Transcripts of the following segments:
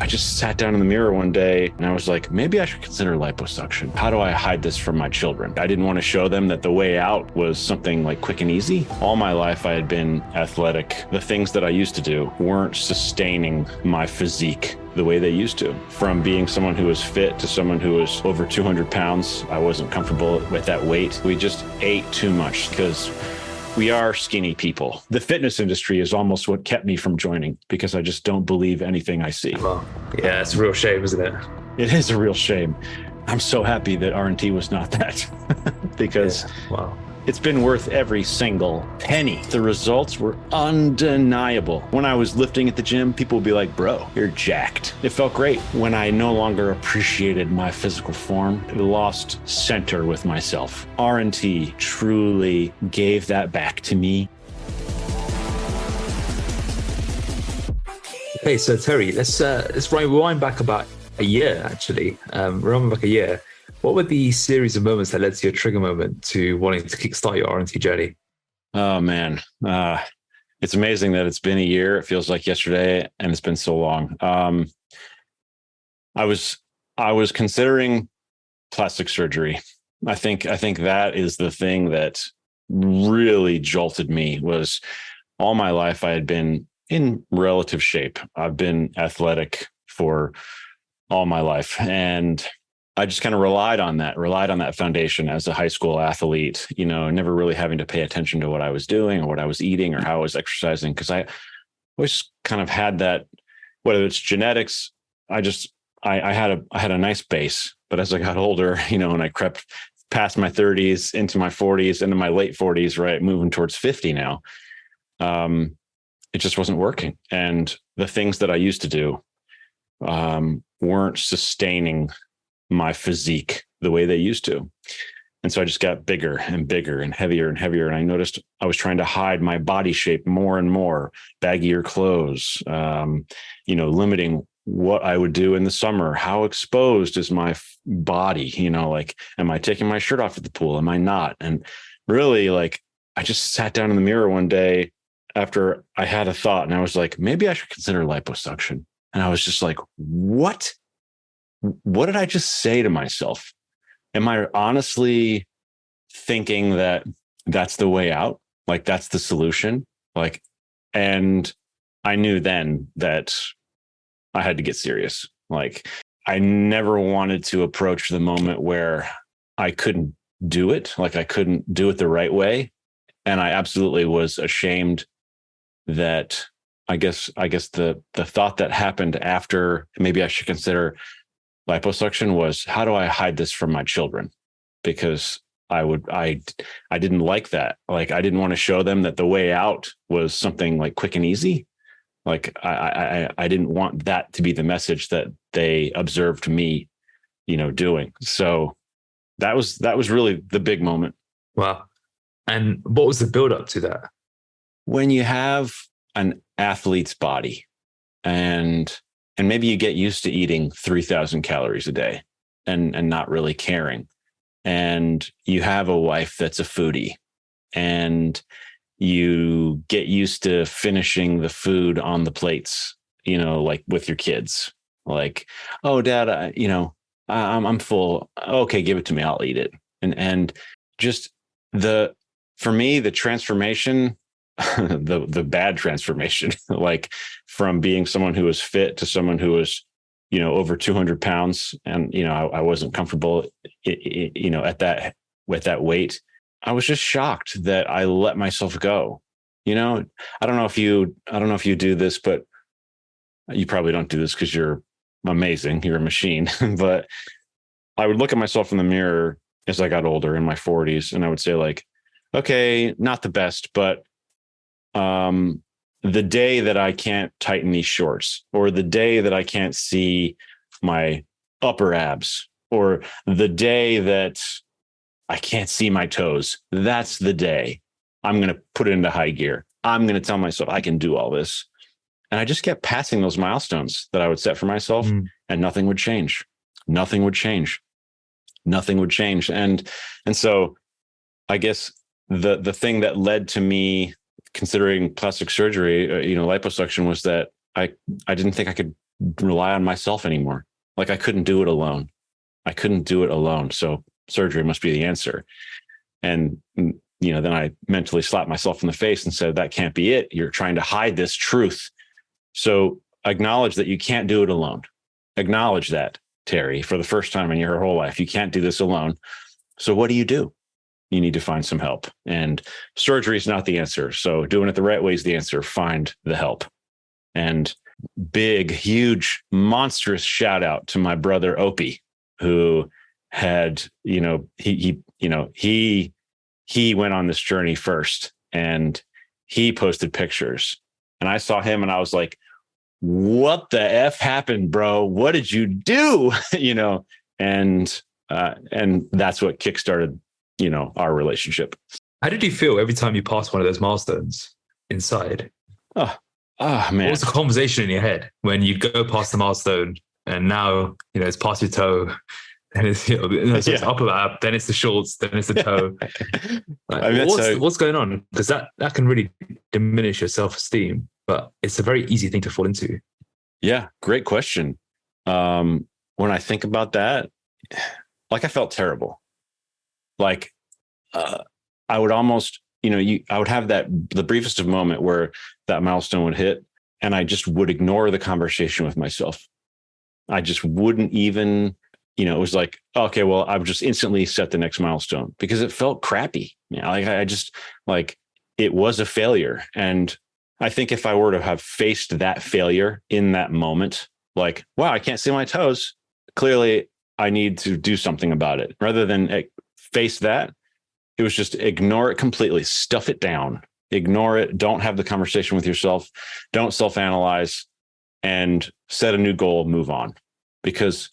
just sat down in the mirror one day and I was like, maybe I should consider liposuction. How do I hide this from my children? I didn't want to show them that the way out was something like quick and easy. All my life I had been athletic. The things that I used to do weren't sustaining my physique the way they used to. From being someone who was fit to someone who was over 200 pounds, I wasn't comfortable with that weight. We just ate too much because we are skinny people. The fitness industry is almost what kept me from joining because I just don't believe anything I see. Well, yeah, it's a real shame, isn't it? It is a real shame. I'm so happy that R&T was not that because Wow. It's been worth every single penny. The results were undeniable. When I was lifting at the gym, people would be like, bro, you're jacked. It felt great. When I no longer appreciated my physical form, I lost center with myself. R&T truly gave that back to me. Okay, so Terry, let's rewind back about a year, actually. Rewind back a year. What were the series of moments that led to your trigger moment to wanting to kickstart your R&T journey? Oh, man. It's amazing that it's been a year. It feels like yesterday, and it's been so long. I was considering plastic surgery. I think that is the thing that really jolted me. Was all my life I had been in relative shape. I've been athletic for all my life, and I just kind of relied on that foundation as a high school athlete, never really having to pay attention to what I was doing or what I was eating or how I was exercising. Cause I always kind of had that, whether it's genetics, I had a nice base, but as I got older, and I crept past my 30s into my 40s, into my late 40s, right, moving towards 50 now, it just wasn't working. And the things that I used to do weren't sustaining my physique the way they used to. And so I just got bigger and bigger and heavier and heavier. And I noticed I was trying to hide my body shape more and more, baggier clothes, limiting what I would do in the summer. How exposed is my body? Am I taking my shirt off at the pool? Am I not? And really, I just sat down in the mirror one day after I had a thought and I was like, maybe I should consider liposuction. And I was just like, what did I just say to myself? Am I honestly thinking that that's the way out? That's the solution? And I knew then that I had to get serious. I never wanted to approach the moment where I couldn't do it. I couldn't do it the right way. And I absolutely was ashamed that I guess the thought that happened after maybe I should consider liposuction was, how do I hide this from my children? Because I didn't like that. I didn't want to show them that the way out was something like quick and easy. I didn't want that to be the message that they observed me, doing. So that was really the big moment. Wow. And what was the build up to that? When you have an athlete's body and maybe you get used to eating 3,000 calories a day and not really caring. And you have a wife that's a foodie and you get used to finishing the food on the plates, with your kids, oh, Dad, I'm full. Okay, give it to me. I'll eat it. And just for me, the transformation, the bad transformation, from being someone who was fit to someone who was, over 200 pounds. And, I wasn't comfortable, with that weight. I was just shocked that I let myself go. I don't know if you do this, but you probably don't do this because you're amazing. You're a machine. But I would look at myself in the mirror as I got older in my 40s. And I would say okay, not the best, but the day that I can't tighten these shorts, or the day that I can't see my upper abs, or the day that I can't see my toes, that's the day I'm going to put it into high gear. I'm going to tell myself I can do all this. And I just kept passing those milestones that I would set for myself, and nothing would change. Nothing would change. Nothing would change. And so I guess the thing that led to me considering plastic surgery, liposuction, was that I didn't think I could rely on myself anymore. Like I couldn't do it alone. I couldn't do it alone. So surgery must be the answer. And, then I mentally slapped myself in the face and said, that can't be it. You're trying to hide this truth. So acknowledge that you can't do it alone. Acknowledge that, Terry, for the first time in your whole life. You can't do this alone. So what do? You need to find some help. And surgery is not the answer. So doing it the right way is the answer. Find the help. And big, huge, monstrous shout out to my brother Opie, who had, he went on this journey first, and he posted pictures, and I saw him and I was like, what the F happened, bro? What did you do? And that's what kickstarted, our relationship. How did you feel every time you passed one of those milestones inside? Oh man. What was the conversation in your head when you go past the milestone and now, it's past your toe, and it's, it's upper ab, then it's the shorts, then it's the toe. What's going on? Because that can really diminish your self-esteem, but it's a very easy thing to fall into. Yeah, great question. When I think about that, like I felt terrible. Like I would almost, I would have the briefest of moment where that milestone would hit, and I just would ignore the conversation with myself. I just wouldn't even, it was like, okay, well, I would just instantly set the next milestone because it felt crappy. I just like it was a failure. And I think if I were to have faced that failure in that moment, like, wow, I can't see my toes. Clearly, I need to do something about it. Rather than face that, it was just ignore it completely, stuff it down, ignore it. Don't have the conversation with yourself. Don't self-analyze, and set a new goal, move on. Because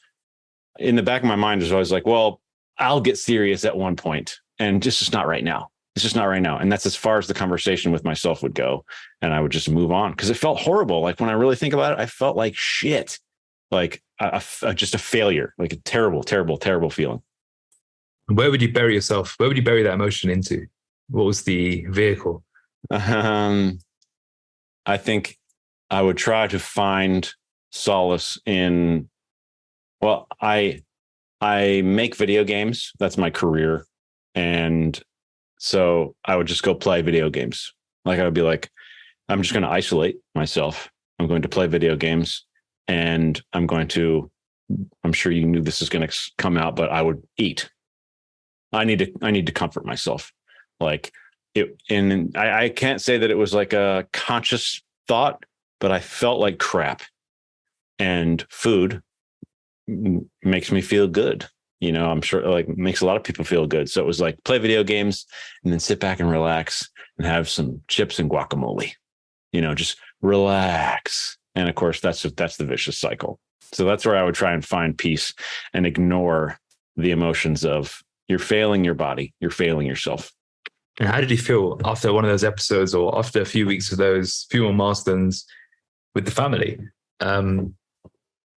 in the back of my mind is always like, well, I'll get serious at one point, and just not right now. It's just not right now. And that's as far as the conversation with myself would go. And I would just move on because it felt horrible. Like when I really think about it, I felt like shit, like just a failure, like a terrible, terrible, terrible feeling. Where would you bury yourself? Where would you bury that emotion into? What was the vehicle? I think I would try to find solace in, well, I make video games. That's my career. And so I would just go play video games. Like I would be like, I'm just going to isolate myself. I'm going to play video games, and I'm sure you knew this is going to come out, but I would eat. I need to comfort myself. Like it, and I can't say that it was like a conscious thought, but I felt like crap, and food makes me feel good. I'm sure like makes a lot of people feel good. So it was like play video games and then sit back and relax and have some chips and guacamole, just relax. And of course, that's the vicious cycle. So that's where I would try and find peace and ignore the emotions of you're failing your body, you're failing yourself. And how did you feel after one of those episodes, or after a few weeks of those few more milestones with the family?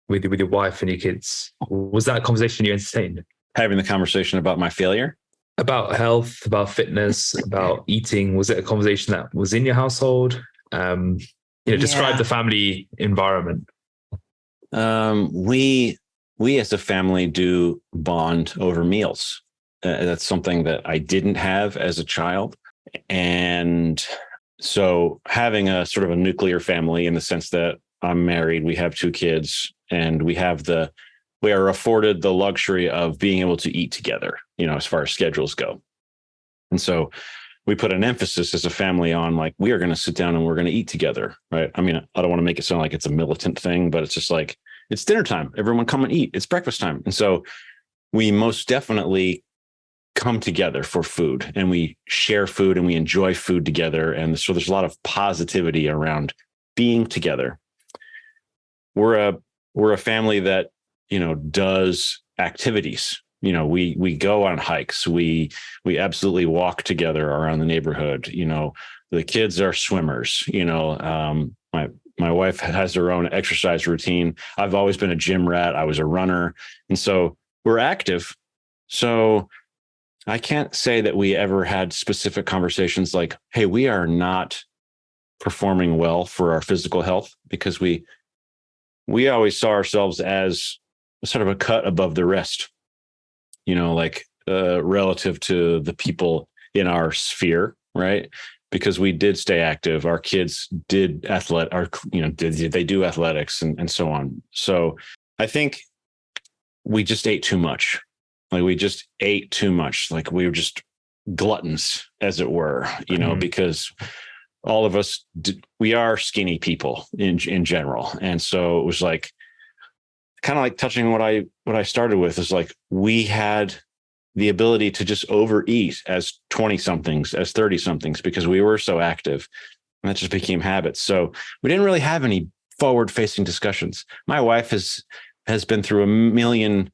With your wife and your kids? Was that a conversation you entertained? Having the conversation about my failure? About health, about fitness, about eating. Was it a conversation that was in your household? Describe the family environment. We as a family do bond over meals. That's something that I didn't have as a child. And so having a sort of a nuclear family in the sense that I'm married, we have 2 kids, and we are afforded the luxury of being able to eat together, as far as schedules go. And so we put an emphasis as a family on like, we are going to sit down and we're going to eat together. Right. I mean, I don't want to make it sound like it's a militant thing, but it's just like, it's dinner time. Everyone come and eat. It's breakfast time. And so we most definitely come together for food, and we share food and we enjoy food together. And so there's a lot of positivity around being together. We're a family that, does activities. We go on hikes. We absolutely walk together around the neighborhood. The kids are swimmers. My wife has her own exercise routine. I've always been a gym rat. I was a runner. And so we're active. So I can't say that we ever had specific conversations like, hey, we are not performing well for our physical health, because we we always saw ourselves as sort of a cut above the rest, like relative to the people in our sphere, right? Because we did stay active. Our kids did they do athletics and so on. So I think we just ate too much. Like we just ate too much. Like we were just gluttons, as it were, because all of us, we are skinny people in general. And so it was like, kind of like touching what I started with is like, we had the ability to just overeat as 20 somethings, as 30 somethings, because we were so active, and that just became habits. So we didn't really have any forward facing discussions. My wife has been through a million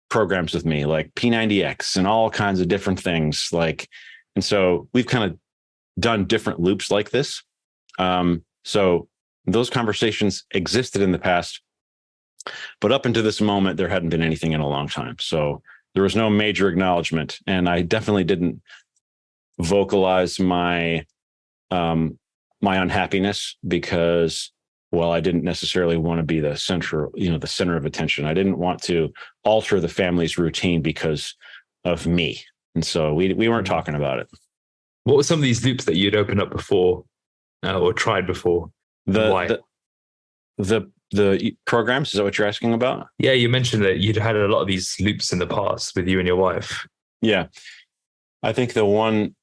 programs with me, like P90X and all kinds of different things. And so we've kind of done different loops like this. So those conversations existed in the past, but up until this moment, there hadn't been anything in a long time. So there was no major acknowledgement, and I definitely didn't vocalize my unhappiness because, well, I didn't necessarily want to be the center of attention. I didn't want to alter the family's routine because of me, and so we weren't talking about it. What were some of these loops that you'd opened up before or tried before? The programs, is that what you're asking about? Yeah, you mentioned that you'd had a lot of these loops in the past with you and your wife. Yeah. I think the one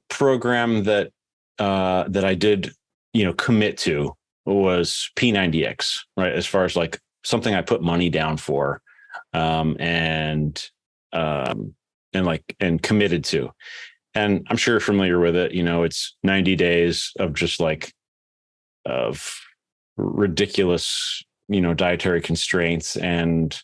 program that I did, commit to was P90X, right? As far as like something I put money down for, and committed to. And I'm sure you're familiar with it. It's 90 days of just of ridiculous, dietary constraints and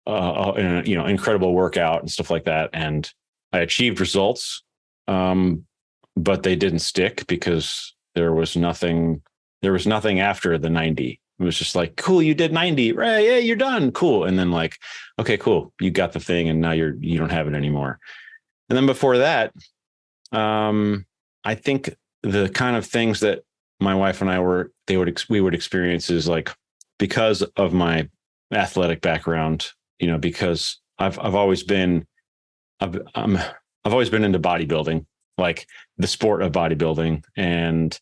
incredible workout and stuff like that. And I achieved results, but they didn't stick because there was nothing after the 90. It was just like, cool, you did 90, right? Yeah, you're done. Cool. And then like, okay, cool. You got the thing and now you don't have it anymore. And then before that, I think the kind of things that my wife and I we would experience is like, because of my athletic background, because I've always been into bodybuilding, like the sport of bodybuilding. And,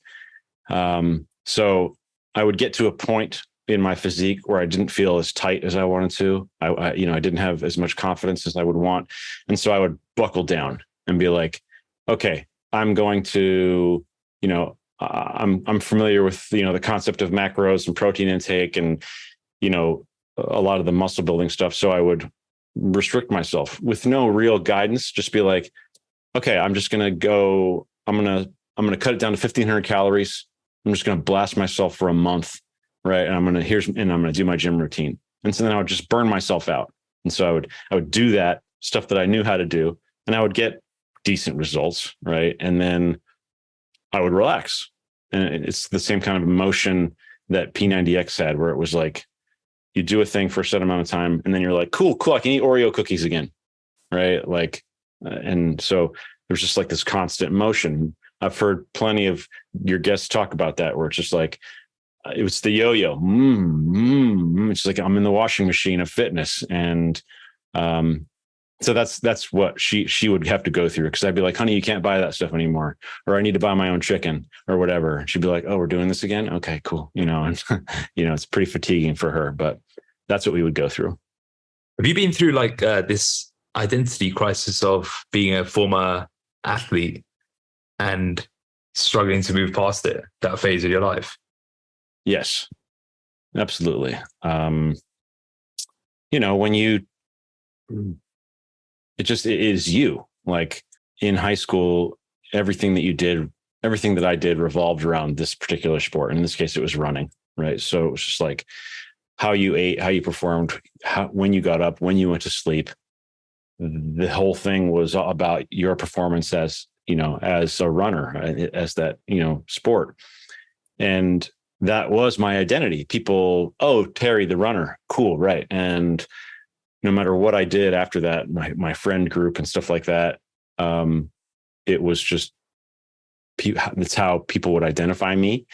so I would get to a point in my physique where I didn't feel as tight as I wanted to. I didn't have as much confidence as I would want. And so I would buckle down and be like, okay, I'm going to, I'm familiar with, the concept of macros and protein intake and, a lot of the muscle building stuff. So I would restrict myself with no real guidance, just be like, okay, I'm just going to go, I'm going to cut it down to 1,500 calories. I'm just going to blast myself for a month. Right. And I'm going to do my gym routine. And so then I would just burn myself out. And so I would do that stuff that I knew how to do, and I would get decent results. Right. And then I would relax. And it's the same kind of emotion that P90X had, where it was like, you do a thing for a certain amount of time, and then you're like, cool, I can eat Oreo cookies again. Right. And so there's just like this constant motion. I've heard plenty of your guests talk about that, where it's just like, it was the yo-yo. It's like I'm in the washing machine of fitness. And so that's what she would have to go through, because I'd be like, honey, you can't buy that stuff anymore, or I need to buy my own chicken or whatever. And she'd be like, oh, we're doing this again. Okay, cool. And it's pretty fatiguing for her, but that's what we would go through. Have you been through this identity crisis of being a former athlete and struggling to move past that phase of your life? Yes, absolutely. When it is you, like in high school, everything that I did revolved around this particular sport. In this case, it was running, right? So it was just like how you ate, how you performed, when you got up, when you went to sleep. The whole thing was about your performance as a runner, as that, sport. And that was my identity. People, oh, Terry, the runner. Cool. Right. And no matter what I did after that, my friend group and stuff like that, it was just, that's how people would identify me.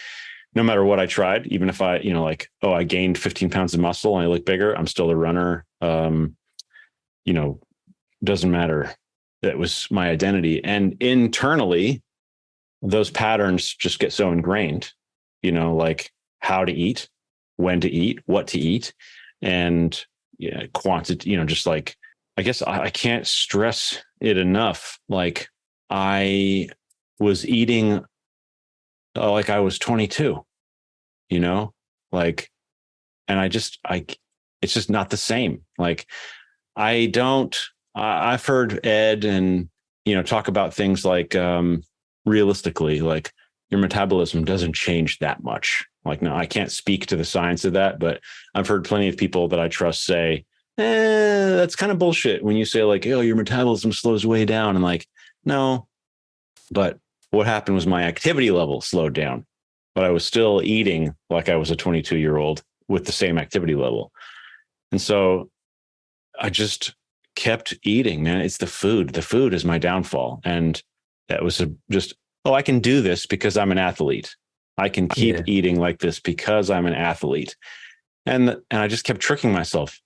no matter what I tried, even if I, like, oh, I gained 15 pounds of muscle and I look bigger, I'm still a runner. Doesn't matter. That was my identity. And internally, those patterns just get so ingrained, like how to eat, when to eat, what to eat, and quantity, just like, I guess I can't stress it enough. Like I was eating like I was 22, like, and it's just not the same. Like I've heard Ed and, talk about things like, realistically, like your metabolism doesn't change that much. Like, no, I can't speak to the science of that, but I've heard plenty of people that I trust say, that's kind of bullshit when you say like, oh, your metabolism slows way down. And like, no, but what happened was my activity level slowed down, but I was still eating like I was a 22-year-old with the same activity level. And so I just kept eating, man. It's the food. The food is my downfall. And that was I can do this because I'm an athlete. I can keep eating like this because I'm an athlete. And I just kept tricking myself.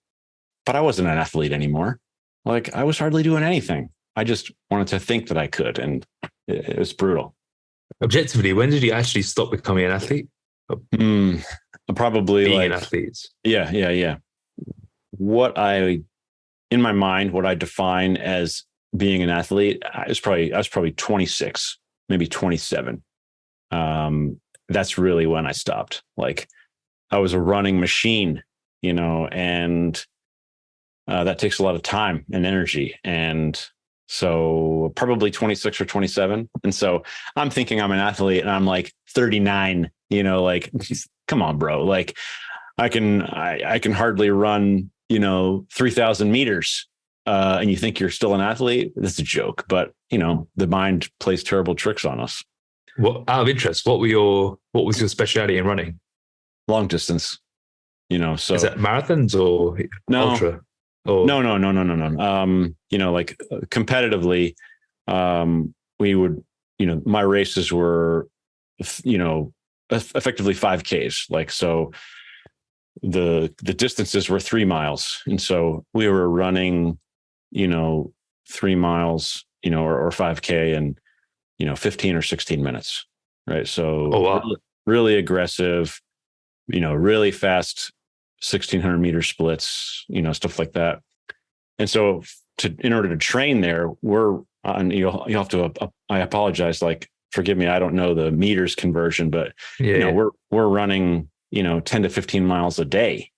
But I wasn't an athlete anymore. Like I was hardly doing anything. I just wanted to think that I could. And it was brutal. Objectively, when did you actually stop becoming an athlete? Probably being like an athlete. Yeah. In my mind, what I define as being an athlete, I was probably 26, maybe 27. That's really when I stopped. Like I was a running machine, and that takes a lot of time and energy. And so probably 26 or 27. And so I'm thinking I'm an athlete and I'm like 39, like, come on, bro. Like I can hardly run, 3,000 meters. And you think you're still an athlete. That's a joke, but the mind plays terrible tricks on us. What, out of interest, what was your specialty in running? Long distance, so is that marathons or ultra? Or... No. Like competitively, we would, my races were, effectively 5Ks. Like, so the distances were 3 miles. And so we were running, 3 miles, or 5K in, 15 or 16 minutes. Right. So really aggressive, really fast 1,600 meter splits, stuff like that. And so in order to train there, you'll have to, I apologize, like, forgive me, I don't know the meters conversion, but we're running, 10 to 15 miles a day,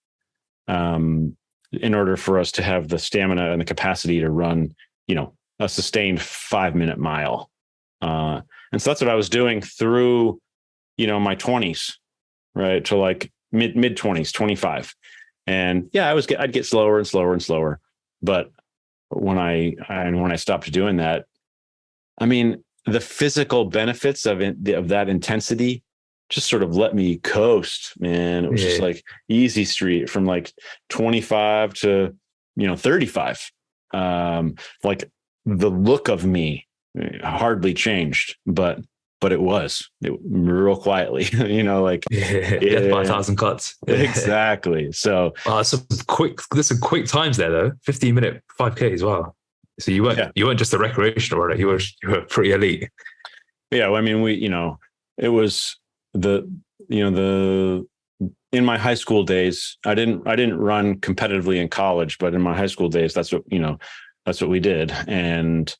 in order for us to have the stamina and the capacity to run, a sustained 5-minute mile. And so that's what I was doing through, my 20s, right, to like mid 20s, 25. And yeah, I'd get slower and slower and slower. But when I stopped doing that, I mean, the physical benefits of that intensity just sort of let me coast, man. It was just like easy street from like 25 to, 35. Like the look of me hardly changed, but it was real quietly, like death by 1,000 cuts. Exactly. So there's some quick times there though. 15-minute 5K as well. So you weren't just a recreational runner. You were pretty elite. Yeah. Well, I mean, it was in my high school days, I didn't run competitively in college, but in my high school days, that's what we did. And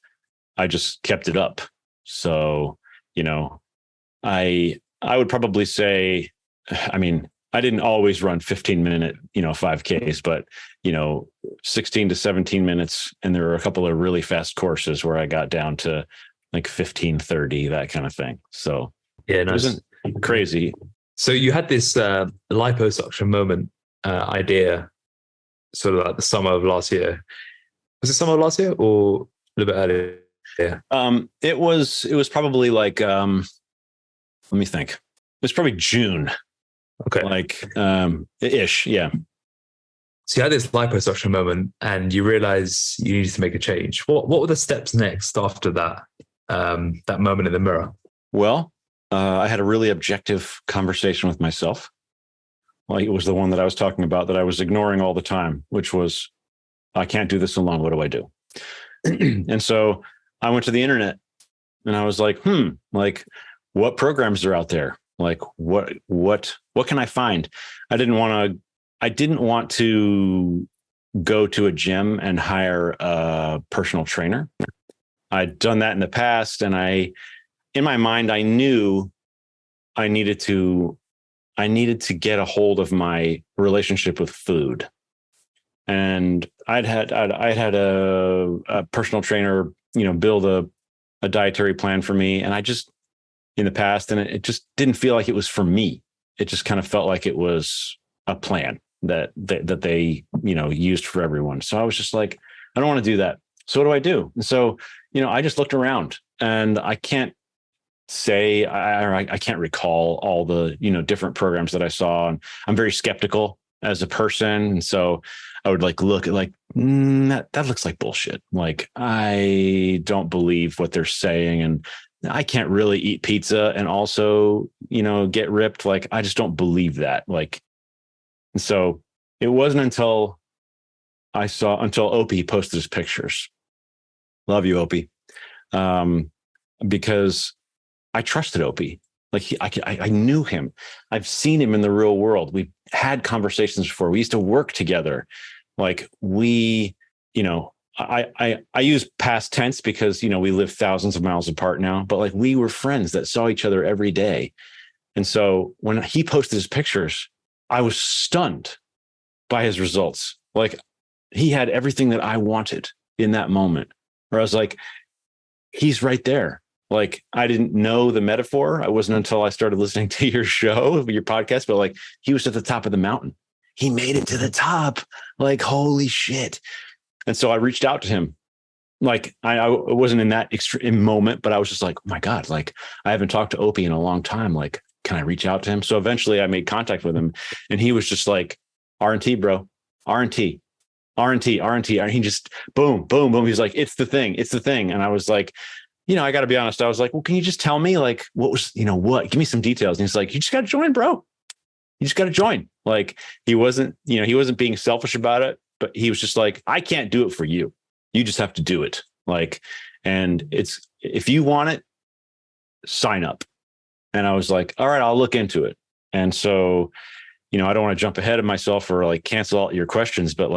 I just kept it up. So, I would probably say, I mean, I didn't always run 15-minute, 5Ks, but, 16 to 17 minutes. And there were a couple of really fast courses where I got down to like 15:30, that kind of thing. So yeah, nice. It wasn't crazy. So you had this liposuction moment idea sort of like the summer of last year. Was it summer of last year or a little bit earlier? Yeah. It was probably like, let me think. It was probably June. Okay. Like, ish. Yeah. So you had this liposuction moment and you realize you needed to make a change. What were the steps next after that, that moment in the mirror? Well, I had a really objective conversation with myself. Like it was the one that I was talking about that I was ignoring all the time, which was, I can't do this alone. What do I do? And so I went to the internet and I was like, like what programs are out there? Like what can I find? I didn't want to go to a gym and hire a personal trainer. I'd done that in the past. And in my mind, I knew I needed to get a hold of my relationship with food. And I'd had a personal trainer, build a dietary plan for me. And I just, in the past, and it just didn't feel like it was for me. It just kind of felt like it was a plan that they, used for everyone. So I was just like, I don't want to do that. So what do I do? And so, I just looked around, and I can't say, I can't recall all the, different programs that I saw. And I'm very skeptical as a person. And so I would look at that looks like bullshit. Like, I don't believe what they're saying. And I can't really eat pizza and also, get ripped. Like, I just don't believe that. Like, and so it wasn't until Opie posted his pictures. Love you, Opie. Because I trusted Opie. Like I knew him. I've seen him in the real world. We've had conversations before. We used to work together. Like I use past tense because, we live thousands of miles apart now, but we were friends that saw each other every day. And so when he posted his pictures, I was stunned by his results. Like, he had everything that I wanted in that moment, where I was like, he's right there. Like, I didn't know the metaphor. It wasn't until I started listening to your show, your podcast, but he was at the top of the mountain. He made it to the top. Like, holy shit. And so I reached out to him. Like, I wasn't in that extreme moment, but I was just like, oh my God, I haven't talked to Opie in a long time. Like, can I reach out to him? So eventually I made contact with him, and he was just like, R&T, bro, R&T. And he just boom, boom, boom. He's like, it's the thing. And I was like, I got to be honest. I was like, well, can you just tell me what was, give me some details. And he's like, you just got to join, bro. You just got to join. Like, he wasn't being selfish about it, but he was just like, I can't do it for you. You just have to do it. And if you want it, sign up. And I was like, all right, I'll look into it. And so, I don't want to jump ahead of myself or cancel all your questions, but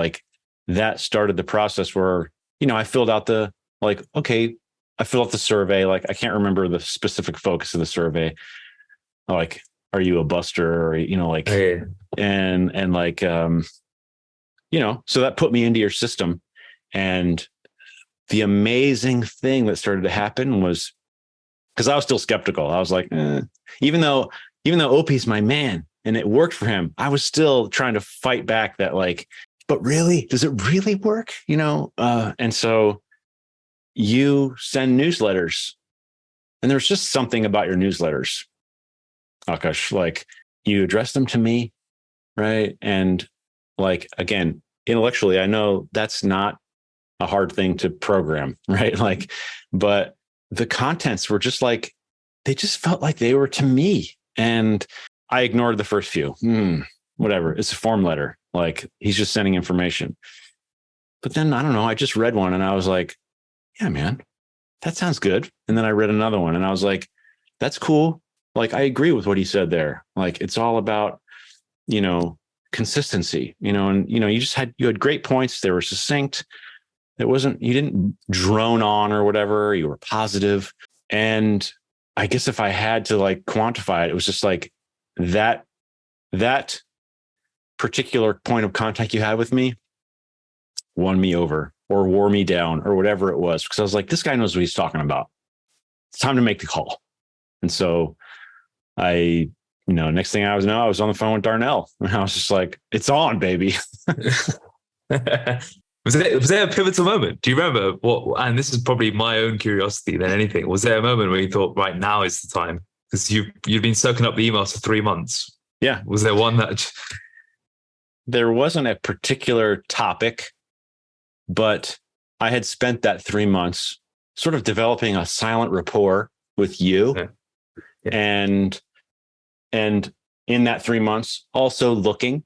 that started the process where, I filled out the survey. I can't remember the specific focus of the survey. Are you a buster? Or, yeah. So that put me into your system. And the amazing thing that started to happen was, because I was still skeptical. I was like, even though Opie's my man and it worked for him, I was still trying to fight back that but really, does it really work? And so you send newsletters, and there's just something about your newsletters, Akash, you address them to me. Right. And again, intellectually, I know that's not a hard thing to program. Right. But the contents were just they just felt like they were to me. And I ignored the first few. Whatever. It's a form letter. He's just sending information. But then, I don't know, I just read one and I was like, yeah, man, that sounds good. And then I read another one and I was like, that's cool. I agree with what he said there. It's all about, consistency, and, you had great points. They were succinct. You didn't drone on or whatever. You were positive. And I guess if I had to quantify it, it was just that particular point of contact you had with me won me over or wore me down or whatever it was. Because I was like, this guy knows what he's talking about. It's time to make the call. And so next thing I was on the phone with Darnell, and I was just like, it's on, baby. Was there a pivotal moment? Do you remember what? And this is probably my own curiosity than anything. Was there a moment where you thought, right, now is the time? Because you've been soaking up the emails for 3 months. Yeah. Was there one that? There wasn't a particular topic, but I had spent that 3 months sort of developing a silent rapport with you. Yeah. And in that 3 months, also looking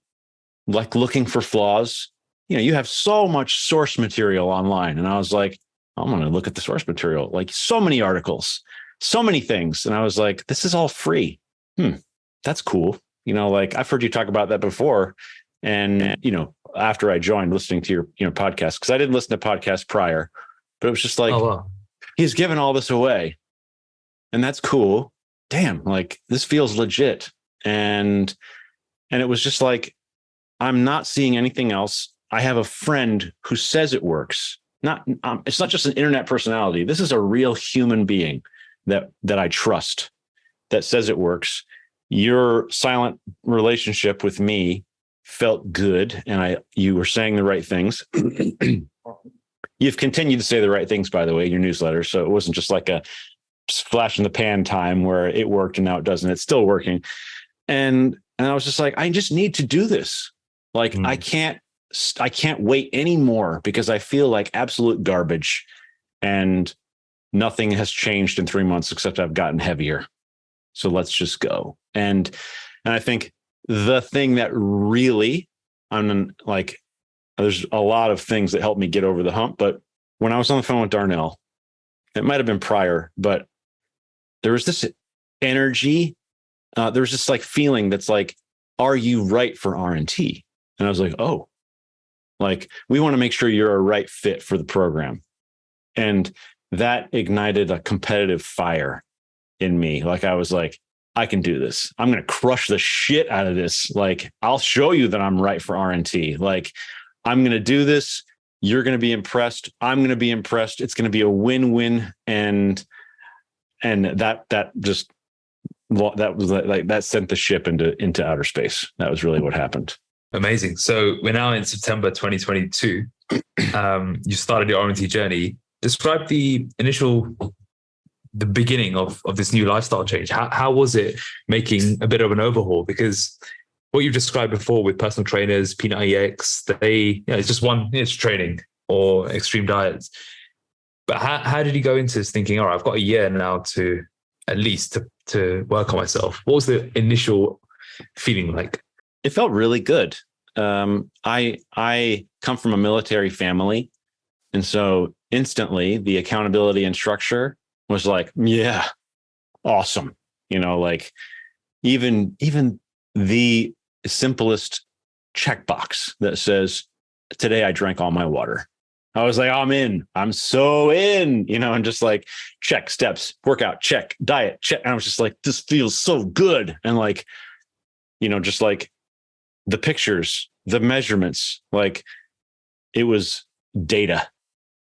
for flaws. You have so much source material online. And I was like, I'm going to look at the source material, like so many articles, so many things. And I was like, this is all free. That's cool. Like I've heard you talk about that before. And, after I joined listening to your podcast, because I didn't listen to podcasts prior, but it was just like, he's giving all this away. And that's cool. Damn, like this feels legit. And it was just like, I'm not seeing anything else. I have a friend who says it works. It's not just an internet personality. This is a real human being that I trust that says it works. Your silent relationship with me felt good, and you were saying the right things. You've continued to say the right things, by the way, in your newsletter. So it wasn't just like a flash in the pan time where it worked and now it doesn't. It's still working. And I was just like, I just need to do this. Like, I can't wait anymore because I feel like absolute garbage and nothing has changed in 3 months except I've gotten heavier. So let's just go. And I think the thing that really, there's a lot of things that helped me get over the hump. But when I was on the phone with Darnell, it might've been prior, but there was this energy. There was this like feeling that's like, are you right for R&T? And I was like, oh, like we want to make sure you're a right fit for the program. And that ignited a competitive fire in me. Like I was like, I can do this. I'm going to crush the shit out of this. Like, I'll show you that I'm right for R&T. Like, I'm going to do this. You're going to be impressed. I'm going to be impressed. It's going to be a win-win. And that was like, that sent the ship into outer space. That was really what happened. Amazing. So we're now in September 2022. You started your R&T journey. Describe the beginning of this new lifestyle change. How was it making a bit of an overhaul? Because what you've described before with personal trainers, Peanut EX, it's just it's training or extreme diets. But how did you go into this thinking, all right, I've got a year now to at least to work on myself? What was the initial feeling like? It felt really good. I come from a military family. And so instantly the accountability and structure was like, yeah, awesome. Like even the simplest checkbox that says, today I drank all my water. I was like, I'm in. I'm so in, and just like check steps, workout, check, diet, check. And I was just like, this feels so good. And like, just like the pictures, the measurements, like it was data.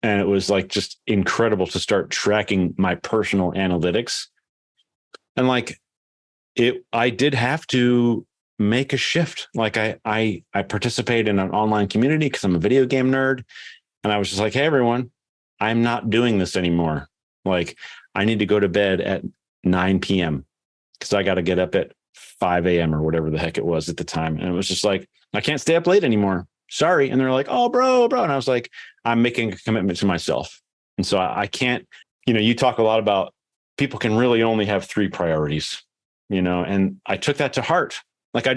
And it was like just incredible to start tracking my personal analytics. And like I did have to make a shift. Like I participate in an online community because I'm a video game nerd. And I was just like, hey, everyone, I'm not doing this anymore. Like I need to go to bed at 9 p.m. because I got to get up at 5 a.m. or whatever the heck it was at the time. And it was just like, I can't stay up late anymore. Sorry. And they're like, oh, bro. And I was like, I'm making a commitment to myself. And so I can't, you talk a lot about people can really only have 3 priorities, and I took that to heart. Like at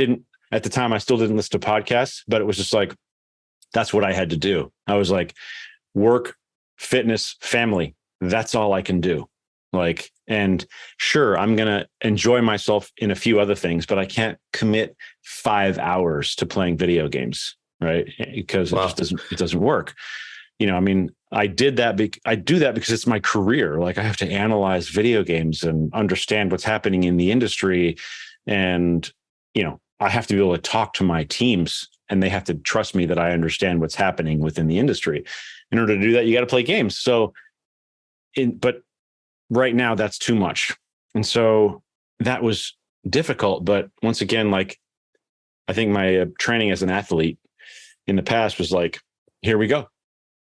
the time, I still didn't listen to podcasts, but it was just like, that's what I had to do. I was like, work, fitness, family. That's all I can do. Like, and sure, I'm going to enjoy myself in a few other things, but I can't commit 5 hours to playing video games. Right. Because it doesn't work. I did that. I do that because it's my career. Like I have to analyze video games and understand what's happening in the industry. And, I have to be able to talk to my teams and they have to trust me that I understand what's happening within the industry. In order to do that, you got to play games. But right now that's too much. And so that was difficult. But once again, like, I think my training as an athlete in the past was like, here we go.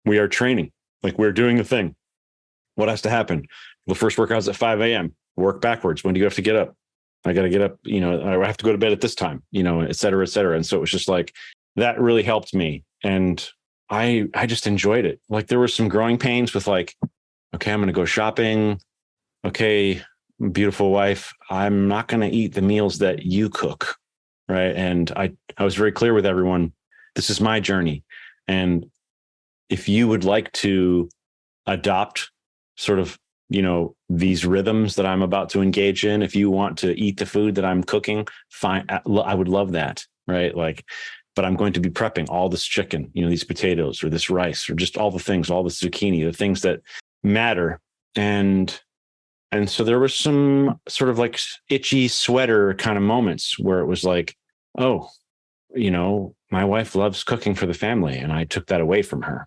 We are training. Like we're doing the thing. What has to happen? The first workout's at 5 a.m. Work backwards. When do you have to get up? I got to get up, I have to go to bed at this time, et cetera, et cetera. And so it was just like, that really helped me. And I just enjoyed it. Like there were some growing pains with like, okay, I'm going to go shopping. Okay. beautiful wife, I'm not going to eat the meals that you cook. Right. And I was very clear with everyone, this is my journey. And if you would like to adopt sort of, these rhythms that I'm about to engage in, if you want to eat the food that I'm cooking, fine. I would love that. Right. Like, but I'm going to be prepping all this chicken, these potatoes or this rice or just all the things, all the zucchini, the things that matter. And so there was some sort of like itchy sweater kind of moments where it was like, oh, my wife loves cooking for the family, and I took that away from her.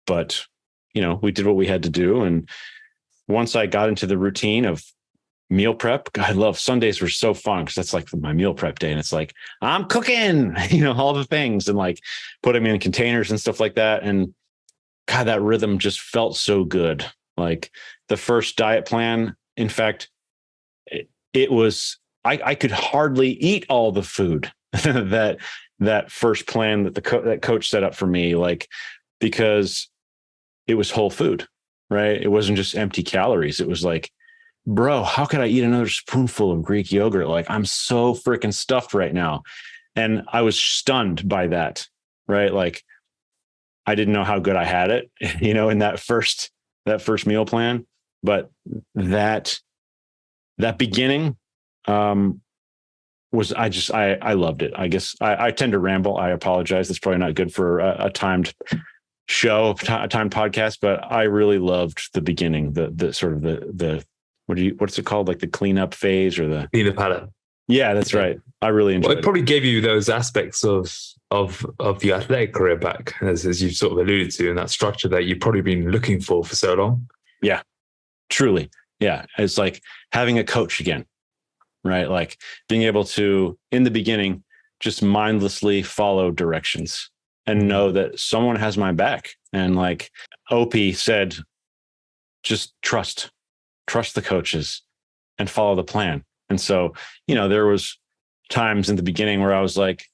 But, we did what we had to do. And once I got into the routine of meal prep, I love Sundays were so fun because that's like my meal prep day. And it's like, I'm cooking, all the things and like putting them in containers and stuff like that. And God, that rhythm just felt so good. Like the first diet plan, in fact, it was, I could hardly eat all the food that first plan that that coach set up for me, like, because it was whole food, right? It wasn't just empty calories. It was like, bro, how could I eat another spoonful of Greek yogurt? Like, I'm so freaking stuffed right now. And I was stunned by that, right? Like, I didn't know how good I had it, in that first meal plan. But that beginning was, I loved it. I guess I tend to ramble. I apologize. That's probably not good for a timed show, a timed podcast, but I really loved the beginning, the sort of the what's it called? Like the cleanup phase or the palate. Yeah, that's right. I really enjoyed it. It probably gave you those aspects of the athletic career back, as you've sort of alluded to, and that structure that you've probably been looking for so long. Yeah, truly. Yeah. It's like having a coach again, right? Like being able to, in the beginning, just mindlessly follow directions and know that someone has my back. And like Opie said, just trust the coaches and follow the plan. And so, there was times in the beginning where I was like,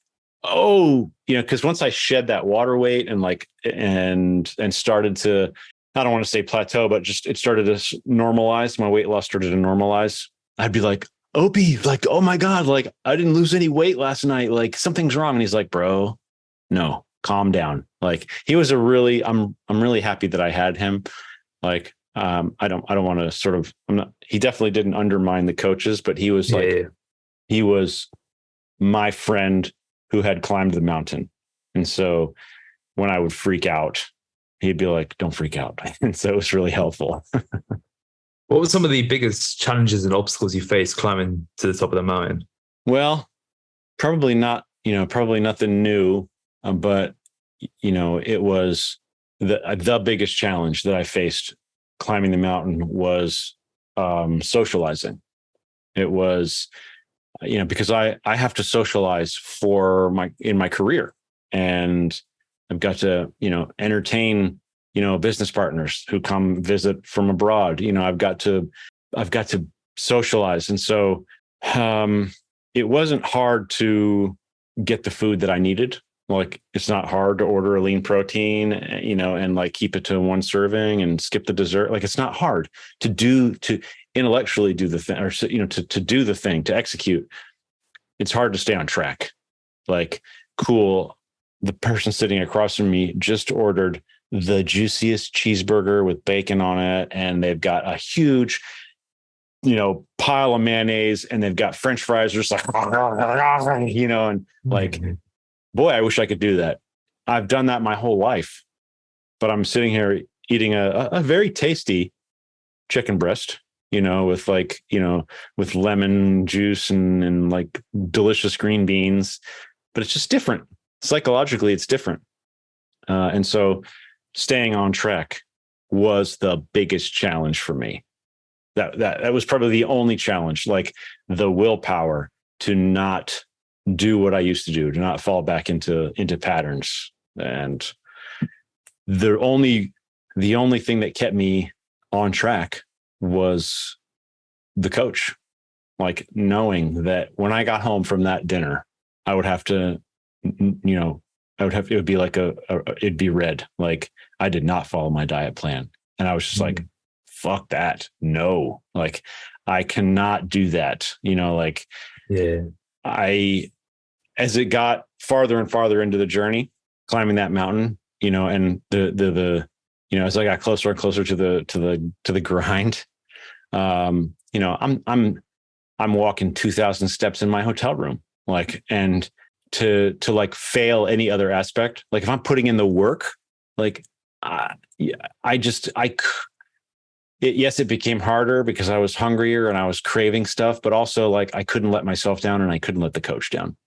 oh, because once I shed that water weight and like, and started to, I don't want to say plateau, but just it started to normalize. My weight loss started to normalize. I'd be like, Opie, like, oh my God, like I didn't lose any weight last night. Like something's wrong. And he's like, bro, no, calm down. Like he was I'm really happy that I had him. Like, I don't want to sort of, he definitely didn't undermine the coaches, but he was he was my friend who had climbed the mountain. And so when I would freak out, he'd be like, don't freak out. And so it was really helpful. What were some of the biggest challenges and obstacles you faced climbing to the top of the mountain? Well, probably nothing new, but it was the biggest challenge that I faced climbing the mountain was socializing. It was, because I have to socialize in my career, and I've got to, entertain, business partners who come visit from abroad. I've got to socialize. And so it wasn't hard to get the food that I needed. Like it's not hard to order a lean protein, and like keep it to one serving and skip the dessert. Like it's not hard to intellectually do the thing, or, to do the thing, to execute. It's hard to stay on track. Like, cool. The person sitting across from me just ordered the juiciest cheeseburger with bacon on it. And they've got a huge, pile of mayonnaise, and they've got French fries just like, and like, boy, I wish I could do that. I've done that my whole life, but I'm sitting here eating a very tasty chicken breast, with like, with lemon juice and like delicious green beans, but it's just different. Psychologically, it's different. And so staying on track was the biggest challenge for me. That was probably the only challenge, like the willpower to not do what I used to do, to not fall back into patterns. And the only thing that kept me on track was the coach, like knowing that when I got home from that dinner, I would have to, it would be like it'd be red. Like I did not follow my diet plan. And I was just like, fuck that. No, like I cannot do that. Like as it got farther and farther into the journey, climbing that mountain, and the as I got closer and closer to the grind, I'm walking 2,000 steps in my hotel room, like, and to like fail any other aspect, like if I'm putting in the work, like yes, it became harder because I was hungrier and I was craving stuff, but also like I couldn't let myself down and I couldn't let the coach down.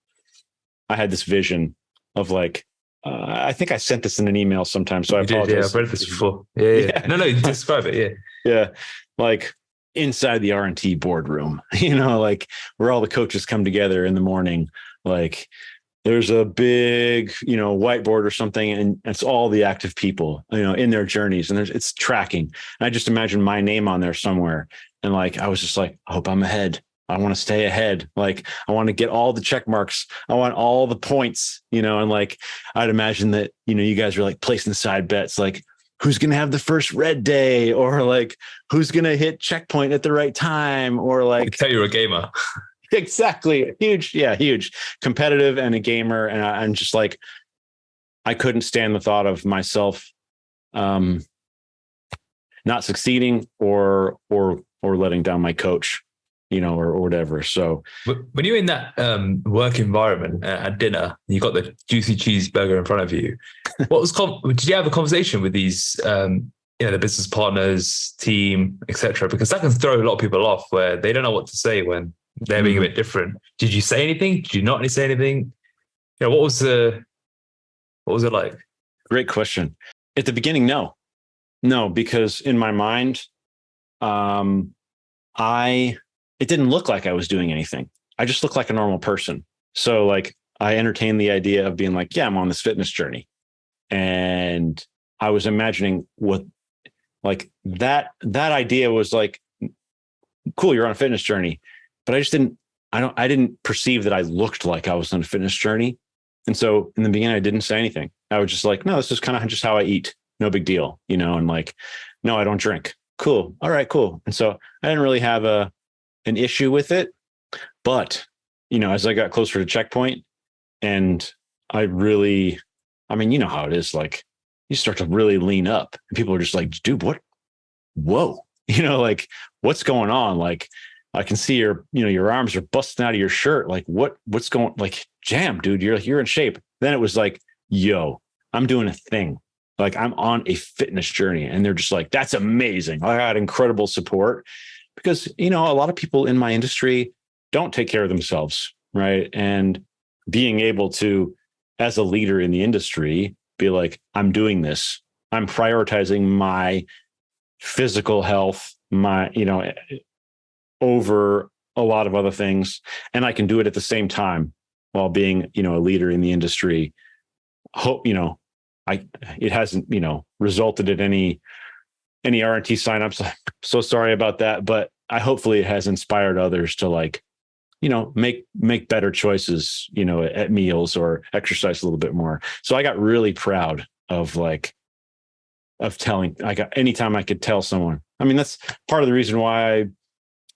I had this vision of like, I think I sent this in an email sometime, so I apologize. Yeah, I've read this before. Yeah. No, describe it. Yeah. Yeah. Like inside the R&T boardroom, like where all the coaches come together in the morning, like there's a big, whiteboard or something, and it's all the active people, in their journeys, and it's tracking. And I just imagine my name on there somewhere. And like, I was just like, I hope I'm ahead. I want to stay ahead. Like, I want to get all the check marks. I want all the points, and like, I'd imagine that, you guys are like placing side bets, like who's going to have the first red day, or like who's going to hit checkpoint at the right time, or like, I can tell you're a gamer. Exactly. Huge competitive and a gamer. And I'm just like, I couldn't stand the thought of myself, not succeeding or letting down my coach, or whatever. So when you're in that work environment at dinner, you got the juicy cheeseburger in front of you. Did you have a conversation with these, the business partners, team, etc.? Because that can throw a lot of people off where they don't know what to say when they're being a bit different. Did you say anything? Did you not say anything? What was it like? Great question. At the beginning, no, because in my mind, it didn't look like I was doing anything. I just looked like a normal person. So like I entertained the idea of being like, yeah, I'm on this fitness journey. And I was imagining what like that idea was like, cool, you're on a fitness journey. But I didn't perceive that I looked like I was on a fitness journey. And so in the beginning, I didn't say anything. I was just like, no, this is kind of just how I eat. No big deal, and like, no, I don't drink. Cool. All right, cool. And so I didn't really have an issue with it. But, as I got closer to checkpoint, and I really, you know how it is, like you start to really lean up and people are just like, dude, what? Whoa, like what's going on? Like, I can see your arms are busting out of your shirt. Like what's going, like, jam, dude, you're in shape. Then it was like, yo, I'm doing a thing. Like I'm on a fitness journey. And they're just like, that's amazing. I had incredible support because, a lot of people in my industry don't take care of themselves. Right. And being able to, as a leader in the industry, be like, I'm doing this. I'm prioritizing my physical health, over a lot of other things. And I can do it at the same time while being, a leader in the industry. Hope, it hasn't, resulted in any R&T signups. I'm so sorry about that. But hopefully it has inspired others to like, make better choices, at meals or exercise a little bit more. So I got really proud of telling, anytime I could tell someone. That's part of the reason why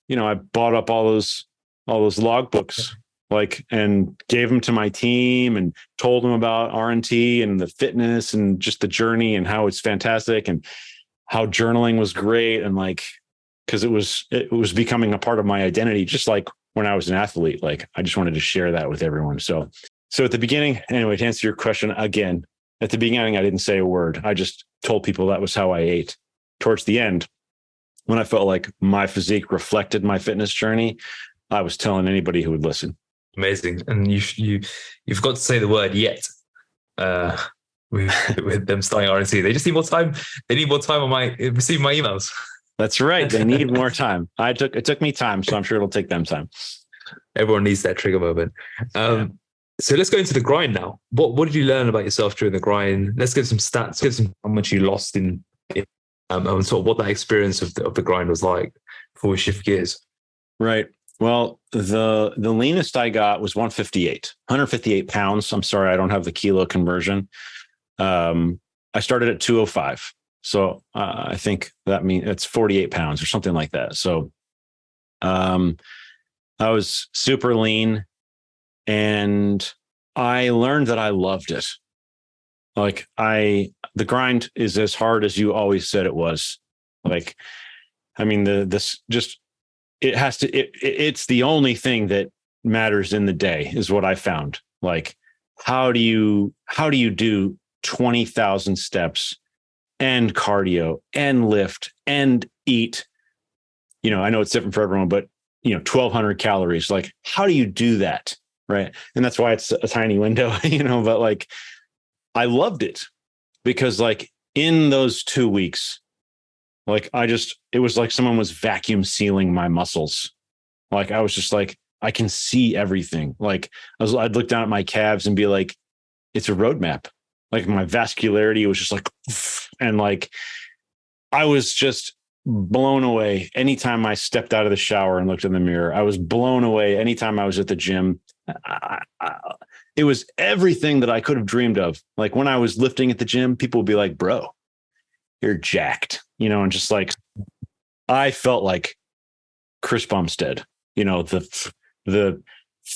I bought up all those log books, like, and gave them to my team and told them about R&T and the fitness and just the journey and how it's fantastic and how journaling was great. And like, cause it was becoming a part of my identity, just like when I was an athlete. Like, I just wanted to share that with everyone. So at the beginning, anyway, to answer your question again, at the beginning, I didn't say a word. I just told people that was how I ate. Towards the end, when I felt like my physique reflected my fitness journey, I was telling anybody who would listen. Amazing. And you've got to say the word yet with them starting R&T. They just need more time. They need more time on receiving my emails. That's right. They need more time. It took me time, so I'm sure it'll take them time. Everyone needs that trigger moment. So let's go into the grind now. What did you learn about yourself during the grind? Let's give some stats, how much you lost in and sort of what that experience of the grind was like before we shift gears. Right. Well, the leanest I got was 158 pounds. I'm sorry, I don't have the kilo conversion. I started at 205. So I think that means it's 48 pounds or something like that. So I was super lean, and I learned that I loved it. Like the grind is as hard as you always said it was. Like, I mean, it's the only thing that matters in the day is what I found. Like, how do you do 20,000 steps and cardio and lift and eat? I know it's different for everyone, but 1,200 calories. Like, how do you do that? Right. And that's why it's a tiny window, but like, I loved it because like in those 2 weeks, like it was like someone was vacuum sealing my muscles. Like, I was just like, I can see everything. Like I'd look down at my calves and be like, it's a roadmap. Like my vascularity was just like, and like, I was just blown away. Anytime I stepped out of the shower and looked in the mirror, I was blown away. Anytime I was at the gym, it was everything that I could have dreamed of. Like when I was lifting at the gym, people would be like, bro, you're jacked, and just like, I felt like Chris Bumstead, the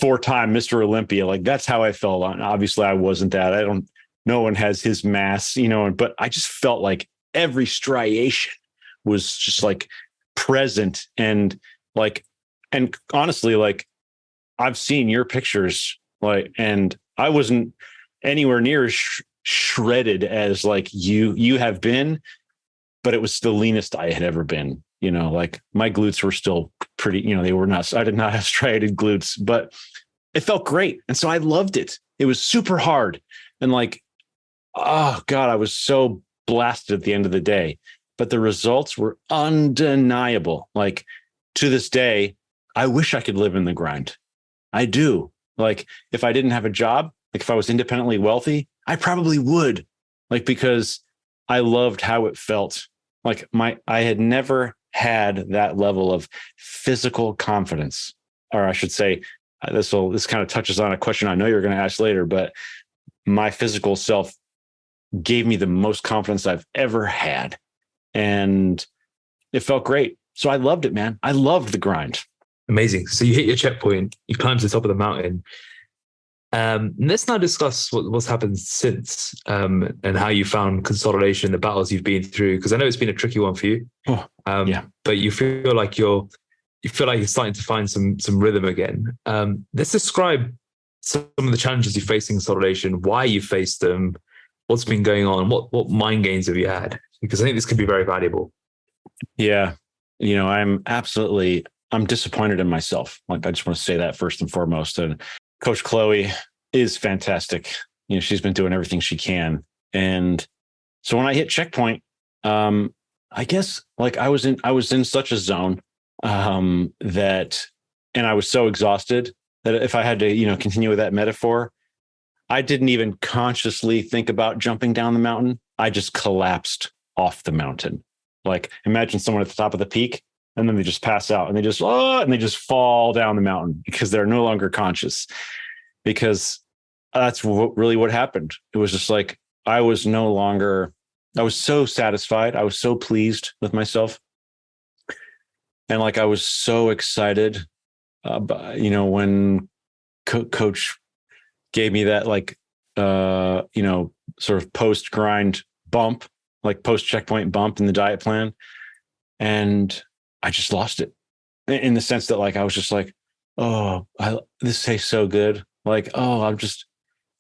4-time Mr. Olympia. Like that's how I felt. Obviously I wasn't that. No one has his mass, but I just felt like every striation was just like present. And honestly, like I've seen your pictures, like, and I wasn't anywhere near as shredded as like you have been, but it was the leanest I had ever been. Like my glutes were still pretty, they were not, I did not have striated glutes, but it felt great. And so I loved it. It was super hard. And like, oh God, I was so blasted at the end of the day, but the results were undeniable. Like to this day, I wish I could live in the grind. I do. Like if I didn't have a job, like if I was independently wealthy, I probably would, like, because I loved how it felt. Like I had never had that level of physical confidence, or I should say, this kind of touches on a question I know you're going to ask later, but my physical self gave me the most confidence I've ever had. And it felt great. So I loved it, man. I loved the grind. Amazing. So you hit your checkpoint, you climbed to the top of the mountain. Let's now discuss what's happened since, and how you found consolidation, the battles you've been through, because I know it's been a tricky one for you. Yeah. But you feel like you're starting to find some rhythm again. Let's describe some of the challenges you face in consolidation, why you faced them, what's been going on, what mind games have you had? Because I think this could be very valuable. Yeah. I'm disappointed in myself. Like, I just want to say that first and foremost. And Coach Chloe is fantastic. She's been doing everything she can. And so when I hit checkpoint, I guess like I was in such a zone, that, and I was so exhausted that if I had to, continue with that metaphor, I didn't even consciously think about jumping down the mountain. I just collapsed off the mountain. Like imagine someone at the top of the peak and then they just pass out and they just fall down the mountain because they're no longer conscious, because that's really what happened. It was just like, I was so satisfied. I was so pleased with myself. And like, I was so excited, when coach gave me that, like, sort of post grind bump, like post checkpoint bump in the diet plan. And I just lost it in the sense that like, I was just like, oh, this tastes so good. Like, oh,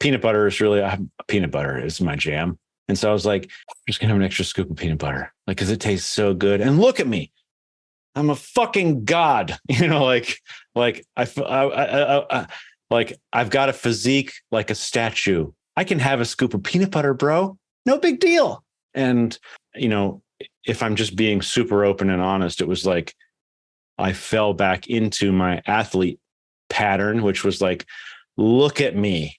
peanut butter is my jam. And so I was like, I'm just gonna have an extra scoop of peanut butter, like, cause it tastes so good. And look at me, I'm a fucking god, like I've got a physique like a statue. I can have a scoop of peanut butter, bro. No big deal. And, if I'm just being super open and honest, it was like, I fell back into my athlete pattern, which was like, look at me,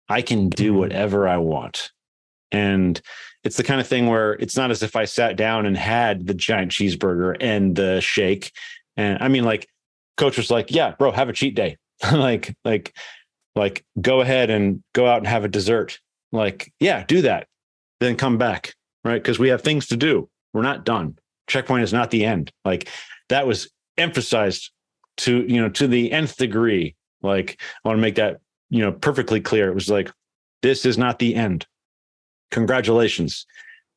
I can do whatever I want. And it's the kind of thing where it's not as if I sat down and had the giant cheeseburger and the shake. And I mean, like, coach was like, yeah, bro, have a cheat day. like, go ahead and go out and have a dessert. Like, yeah, do that. Then come back. right? Because we have things to do. We're not done. Checkpoint is not the end. Like that was emphasized to, to the nth degree. Like I want to make that, perfectly clear. It was like, this is not the end. Congratulations.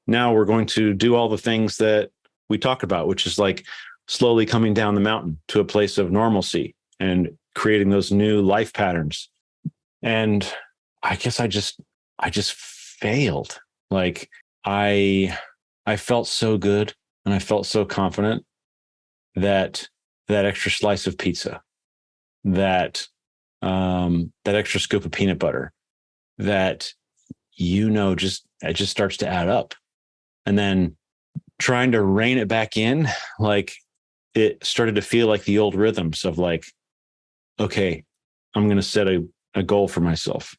Now we're going to do all the things that we talked about, which is like slowly coming down the mountain to a place of normalcy and creating those new life patterns. And I guess I just failed. Like I felt so good and I felt so confident that extra slice of pizza, that extra scoop of peanut butter, that it just starts to add up. And then trying to rein it back in, like it started to feel like the old rhythms of like, okay, I'm going to set a goal for myself.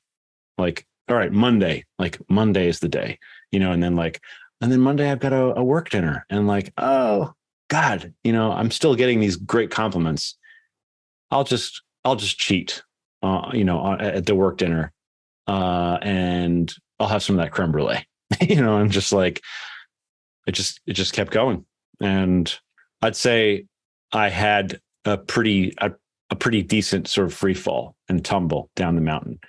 Like, all right, Monday is the day, and then Monday I've got a work dinner and like, oh God, I'm still getting these great compliments. I'll just cheat, at the work dinner, and I'll have some of that creme brulee, and just like, it just kept going. And I'd say I had a pretty decent sort of free fall and tumble down the mountain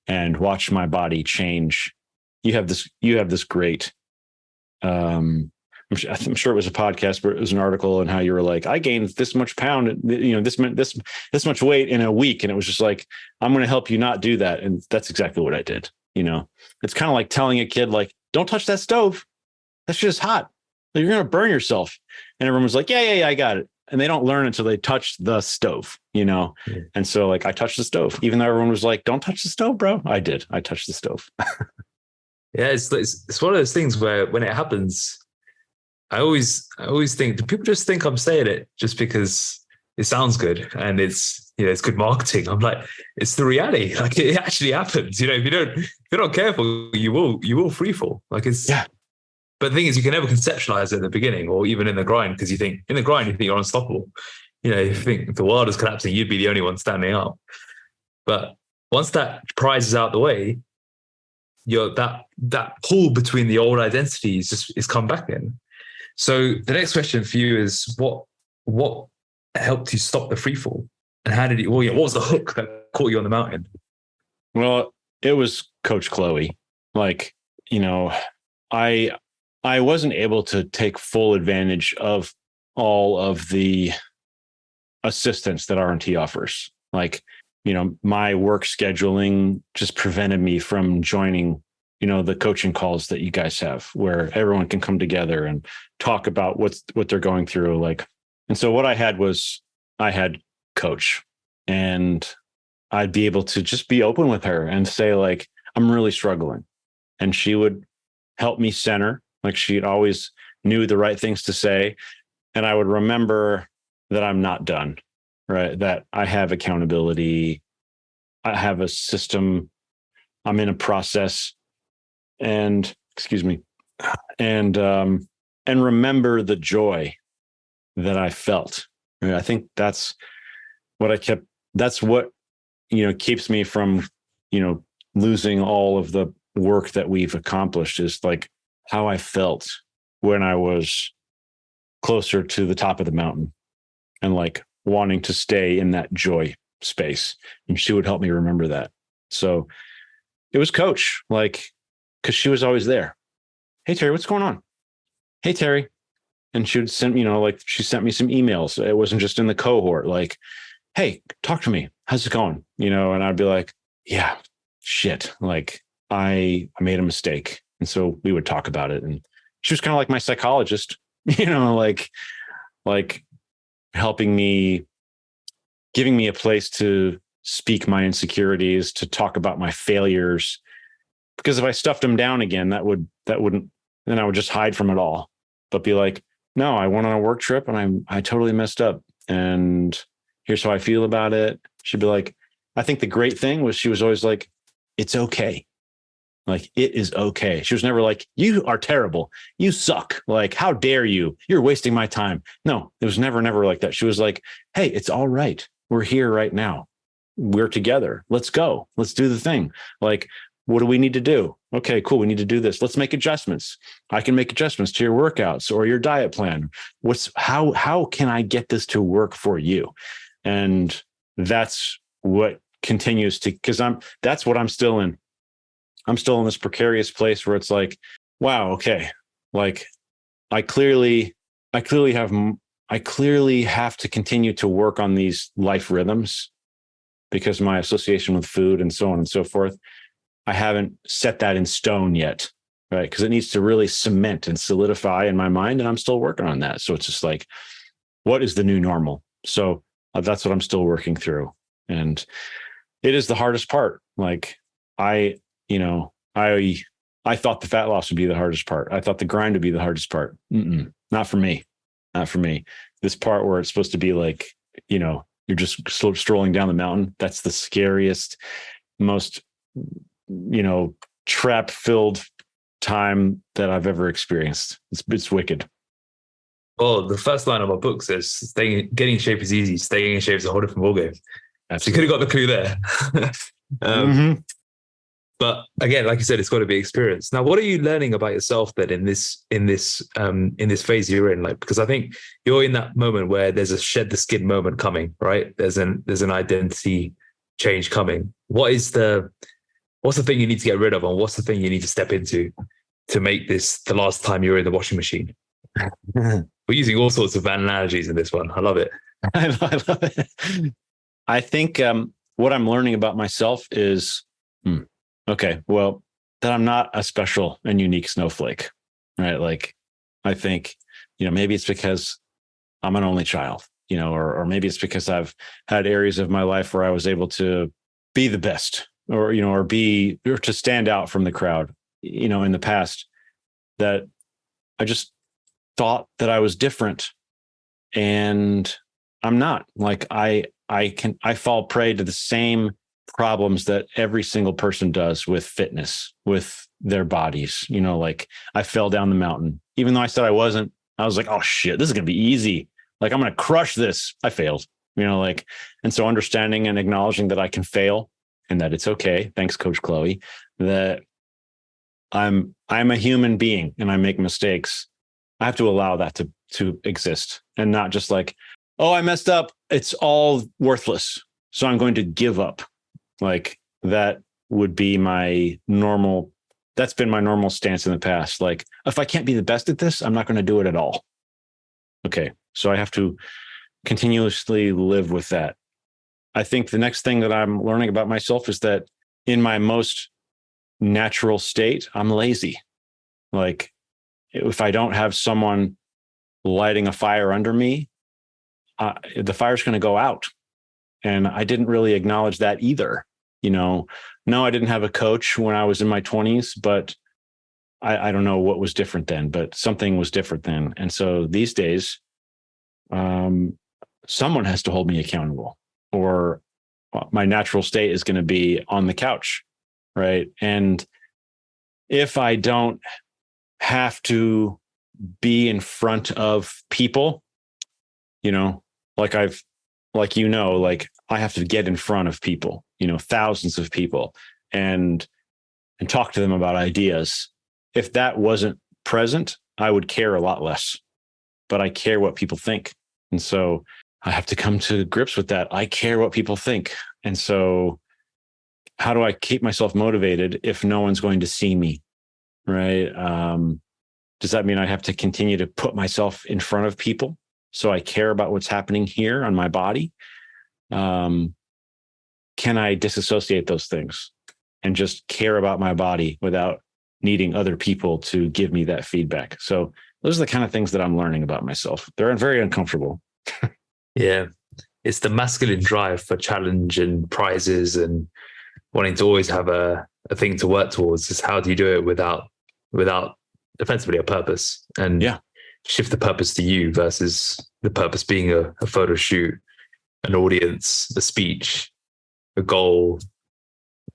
and watch my body change. You have this great, I'm sure it was a podcast, but it was an article on how you were like, I gained this much pound, this much weight in a week. And it was just like, I'm going to help you not do that. And that's exactly what I did. It's kind of like telling a kid, like, don't touch that stove. That's just hot. You're going to burn yourself. And everyone was like, yeah, I got it. And they don't learn until they touch the stove, Yeah. And so like I touched the stove, even though everyone was like, don't touch the stove, bro. I did. I touched the stove. Yeah, it's one of those things where when it happens, I always think, do people just think I'm saying it just because it sounds good and it's good marketing? I'm like, it's the reality. Like it actually happens. If you're not careful, you will free fall. Like it's yeah. But the thing is, you can never conceptualize it in the beginning or even in the grind, because you think you're unstoppable. You think the world is collapsing, you'd be the only one standing up. But once that prize is out the way, that pull between the old identities is come back in. So the next question for you is what helped you stop the free fall, and how did you? What was the hook that caught you on the mountain? Well, it was Coach Chloe. Like, I wasn't able to take full advantage of all of the assistance that R&T offers. Like, my work scheduling just prevented me from joining, the coaching calls that you guys have, where everyone can come together and talk about what they're going through. Like, and so what I had Coach, and I'd be able to just be open with her and say, like, I'm really struggling. And she would help me center. Like she always knew the right things to say. And I would remember that I'm not done, right? That I have accountability. I have a system. I'm in a process, and remember the joy that I felt. I think that's what keeps me from, losing all of the work that we've accomplished, is like how I felt when I was closer to the top of the mountain and like wanting to stay in that joy space. And she would help me remember that. So it was Coach, like, because she was always there. Hey, Terry, what's going on? Hey, Terry. And she would send, she sent me some emails. It wasn't just in the cohort, like, hey, talk to me. How's it going? And I'd be like, yeah, shit. Like I made a mistake. And so we would talk about it. And she was kind of like my psychologist, like helping me, giving me a place to speak my insecurities, to talk about my failures. Because if I stuffed them down again, that wouldn't, then I would just hide from it all. But be like, no, I went on a work trip and I totally messed up. And here's how I feel about it. She'd be like, I think the great thing was she was always like, it's okay. Like, it is okay. She was never like, you are terrible. You suck. Like, how dare you? You're wasting my time. No, it was never like that. She was like, hey, it's all right. We're here right now. We're together. Let's go. Let's do the thing. Like, what do we need to do? Okay, cool. We need to do this. Let's make adjustments. I can make adjustments to your workouts or your diet plan. How can I get this to work for you? And that's what continues to, because that's what I'm still in. I'm still in this precarious place where it's like, wow, okay, like I clearly have to continue to work on these life rhythms because my association with food and so on and so forth, I haven't set that in stone yet, right? Because it needs to really cement and solidify in my mind, and I'm still working on that. So it's just like, what is the new normal? So that's what I'm still working through. And it is the hardest part. Like I thought the fat loss would be the hardest part. I thought the grind would be the hardest part. Not for me. Not for me. This part where it's supposed to be like, you're just strolling down the mountain. That's the scariest, most, trap-filled time that I've ever experienced. It's wicked. Well, the first line of our book says, getting in shape is easy. Staying in shape is a whole different ballgame. So you could have got the clue there. But again, like you said, it's got to be experience. Now, what are you learning about yourself then in this phase you're in? Like, because I think you're in that moment where there's a shed the skin moment coming, right? There's an identity change coming. What's the thing you need to get rid of, and what's the thing you need to step into to make this the last time you're in the washing machine? We're using all sorts of analogies in this one. I love it. I love it. I think what I'm learning about myself is, okay, well, that I'm not a special and unique snowflake, right? Like, I think, maybe it's because I'm an only child, or maybe it's because I've had areas of my life where I was able to be the best, or to stand out from the crowd, in the past, that I just thought that I was different, and I'm not. Like I fall prey to the same problems that every single person does with fitness, with their bodies. Like I fell down the mountain, even though I said I wasn't. I was like, oh shit, this is going to be easy. Like I'm going to crush this. I failed, and so understanding and acknowledging that I can fail and that it's okay. Thanks, Coach Chloe, that I'm a human being and I make mistakes. I have to allow that to exist, and not just like, oh, I messed up. It's all worthless, so I'm going to give up. Like that would be that's been my normal stance in the past. Like if I can't be the best at this, I'm not going to do it at all. Okay. So I have to continuously live with that. I think the next thing that I'm learning about myself is that in my most natural state, I'm lazy. Like if I don't have someone lighting a fire under me, the fire's going to go out. And I didn't really acknowledge that either. No, I didn't have a coach when I was in my 20s, but I don't know what was different then, but something was different then. And so these days, someone has to hold me accountable, or my natural state is going to be on the couch, right? And if I don't have to be in front of people, like I have to get in front of people, thousands of people, and talk to them about ideas. If that wasn't present, I would care a lot less, but I care what people think. And so I have to come to grips with that. I care what people think. And so how do I keep myself motivated if no one's going to see me? Right. Does that mean I have to continue to put myself in front of people so I care about what's happening here on my body? Can I disassociate those things and just care about my body without needing other people to give me that feedback? So those are the kind of things that I'm learning about myself. They're very uncomfortable. Yeah. It's the masculine drive for challenge and prizes and wanting to always have a thing to work towards. Is how do you do it without effectively a purpose, and shift the purpose to you versus the purpose being a photo shoot, an audience, a speech, a goal,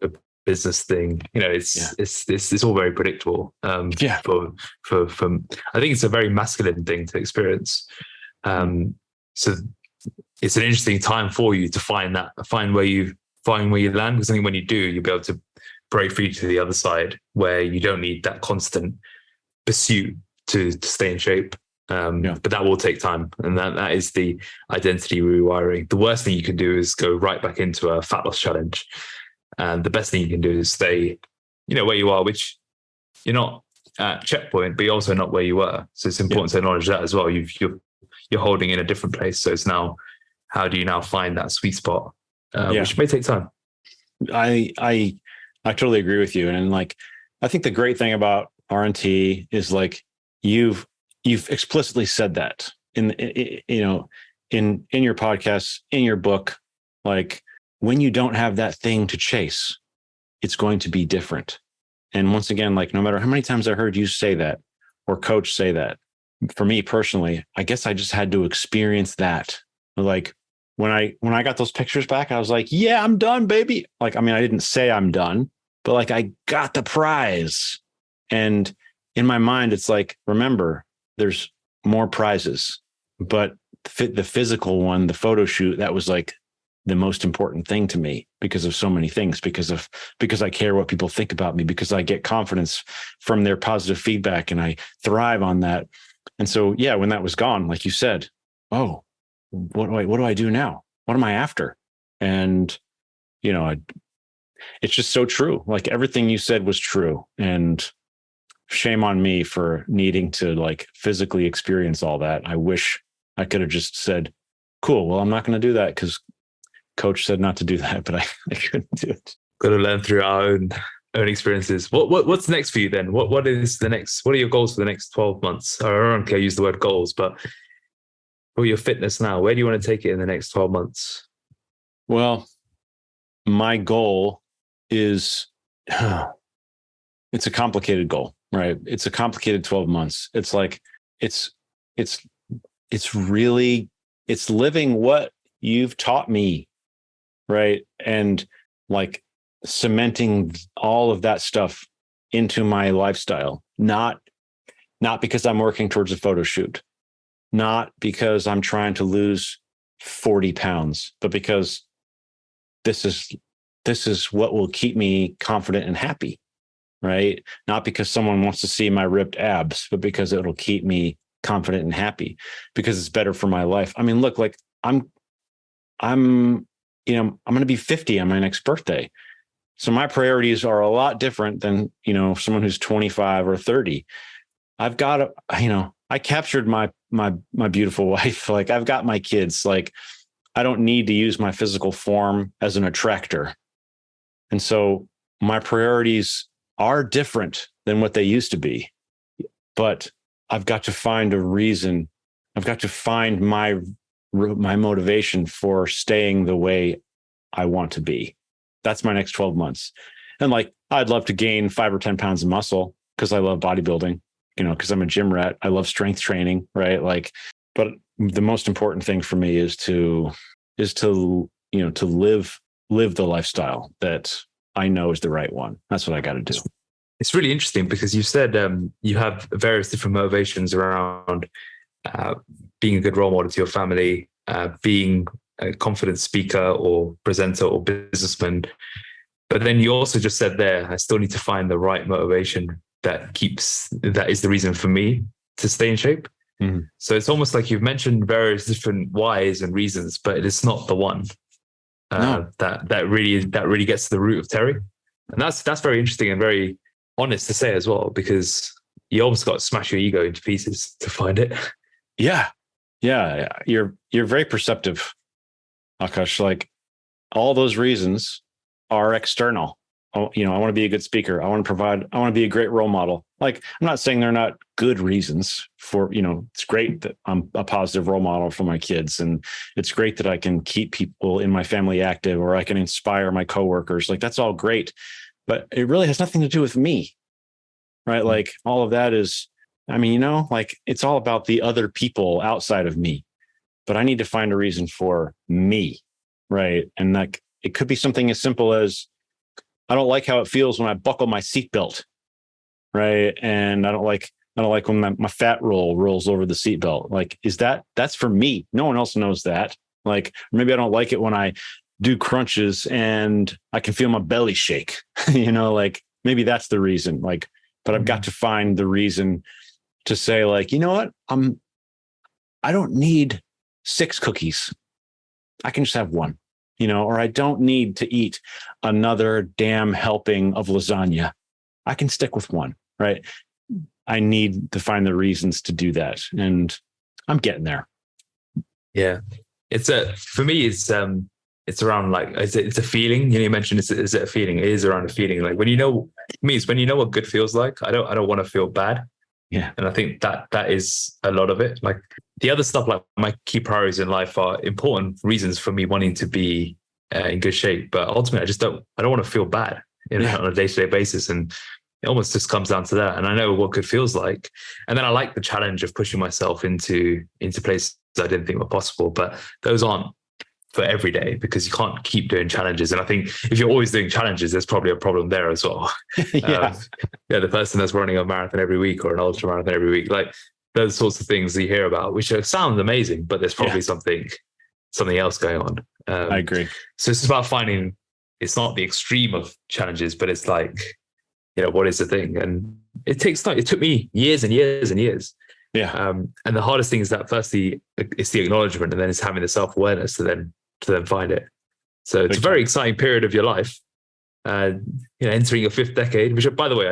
a business thing. It's all very predictable. For I think it's a very masculine thing to experience. So it's an interesting time for you to find where you land, because I think when you do, you'll be able to break through to the other side where you don't need that constant pursuit to stay in shape. But that will take time. And that is the identity rewiring. The worst thing you can do is go right back into a fat loss challenge. And the best thing you can do is stay, where you are, which you're not at checkpoint, but you're also not where you were. So it's important to acknowledge that as well. You're holding in a different place. So it's now, how do you now find that sweet spot, which may take time. I totally agree with you. And like, I think the great thing about RNT is like, you've explicitly said that in your podcast, in your book, like when you don't have that thing to chase, it's going to be different. And once again, like no matter how many times I heard you say that or coach say that, for me personally, I guess I just had to experience that. Like when I got those pictures back, I was like, yeah, I'm done, baby. Like, I mean, I didn't say I'm done, but like I got the prize. And in my mind, it's like, remember, there's more prizes, but the physical one, the photo shoot, that was like the most important thing to me because of so many things, because I care what people think about me, because I get confidence from their positive feedback and I thrive on that. And so, yeah, when that was gone, like you said, oh, what do I do now? What am I after? And, it's just so true. Like everything you said was true. And shame on me for needing to like physically experience all that. I wish I could have just said, cool, well, I'm not going to do that because coach said not to do that, but I couldn't do it. Got to learn through our own experiences. What's next for you then? What is the next? What are your goals for the next 12 months? I don't care, use the word goals, but for your fitness now, where do you want to take it in the next 12 months? Well, my goal is, it's a complicated goal, right? It's a complicated 12 months. It's like, it's really living what you've taught me, right? And like cementing all of that stuff into my lifestyle, not because I'm working towards a photo shoot, not because I'm trying to lose 40 pounds, but because this is what will keep me confident and happy, right? Not because someone wants to see my ripped abs, but because it'll keep me confident and happy, because it's better for my life. I mean, look, like I'm going to be 50 on my next birthday. So my priorities are a lot different than, someone who's 25 or 30. I've got I captured my beautiful wife. Like I've got my kids. Like I don't need to use my physical form as an attractor. And so my priorities are different than what they used to be, but I've got to find a reason. I've got to find my motivation for staying the way I want to be. That's my next 12 months. And like, I'd love to gain 5 or 10 pounds of muscle because I love bodybuilding, because I'm a gym rat. I love strength training, right? Like, but the most important thing for me is to live the lifestyle that I know is the right one. That's what I got to do. It's really interesting because you said you have various different motivations around being a good role model to your family, being a confident speaker or presenter or businessman. But then you also just said there, I still need to find the right motivation that is the reason for me to stay in shape. Mm-hmm. So it's almost like you've mentioned various different whys and reasons, but it's not the one that really gets to the root of Terry. And that's very interesting and very honest to say as well, because you almost got to smash your ego into pieces to find it. Yeah. You're very perceptive, Akash. Like all those reasons are external. I want to be a good speaker. I want to be a great role model. Like, I'm not saying they're not good reasons for, it's great that I'm a positive role model for my kids. And it's great that I can keep people in my family active, or I can inspire my coworkers. Like, that's all great, but it really has nothing to do with me, right? Like all of that is, like it's all about the other people outside of me, but I need to find a reason for me. Right. And like, it could be something as simple as, I don't like how it feels when I buckle my seatbelt, right? And I don't like when my fat rolls over the seatbelt. Like, that's for me. No one else knows that. Like, maybe I don't like it when I do crunches and I can feel my belly shake, like maybe that's the reason, like, but I've got to find the reason to say like, you know what? I don't need 6 cookies. I can just have one, or I don't need to eat another damn helping of lasagna. I can stick with one, right? I need to find the reasons to do that. And I'm getting there. Yeah. For me, it's around like, it's a feeling, you mentioned, is it a feeling? It is around a feeling. Like when when you know what good feels like, I don't want to feel bad. Yeah. And I think that is a lot of it. Like the other stuff, like my key priorities in life are important reasons for me wanting to be in good shape. But ultimately, I don't want to feel bad on a day-to-day basis. And it almost just comes down to that. And I know what good feels like. And then I like the challenge of pushing myself into places I didn't think were possible. But those aren't for every day, because you can't keep doing challenges. And I think if you're always doing challenges, there's probably a problem there as well. The person that's running a marathon every week or an ultra marathon every week, like those sorts of things that you hear about, which sound amazing, but there's probably something else going on. I agree. So it's about finding, it's not the extreme of challenges, but it's like, what is the thing? And it takes time. It took me years and years and years. Yeah. And the hardest thing is that firstly, it's the acknowledgement, and then it's having the self-awareness to then find it. So it's a very exciting period of your life. Entering your 5th decade, which, by the way,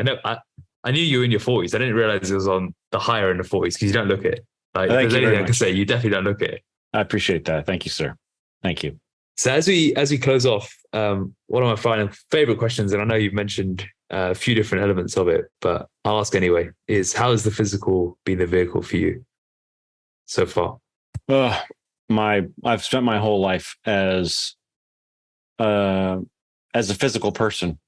I knew you were in your 40s. I didn't realize it was on the higher end of 40s, because you don't look it. Like, if there's anything I can say, you definitely don't look it. I appreciate that. Thank you, sir. Thank you. So as we close off, one of my final favorite questions, and I know you've mentioned a few different elements of it, but I'll ask anyway, is how has the physical been the vehicle for you so far? I've spent my whole life as a physical person,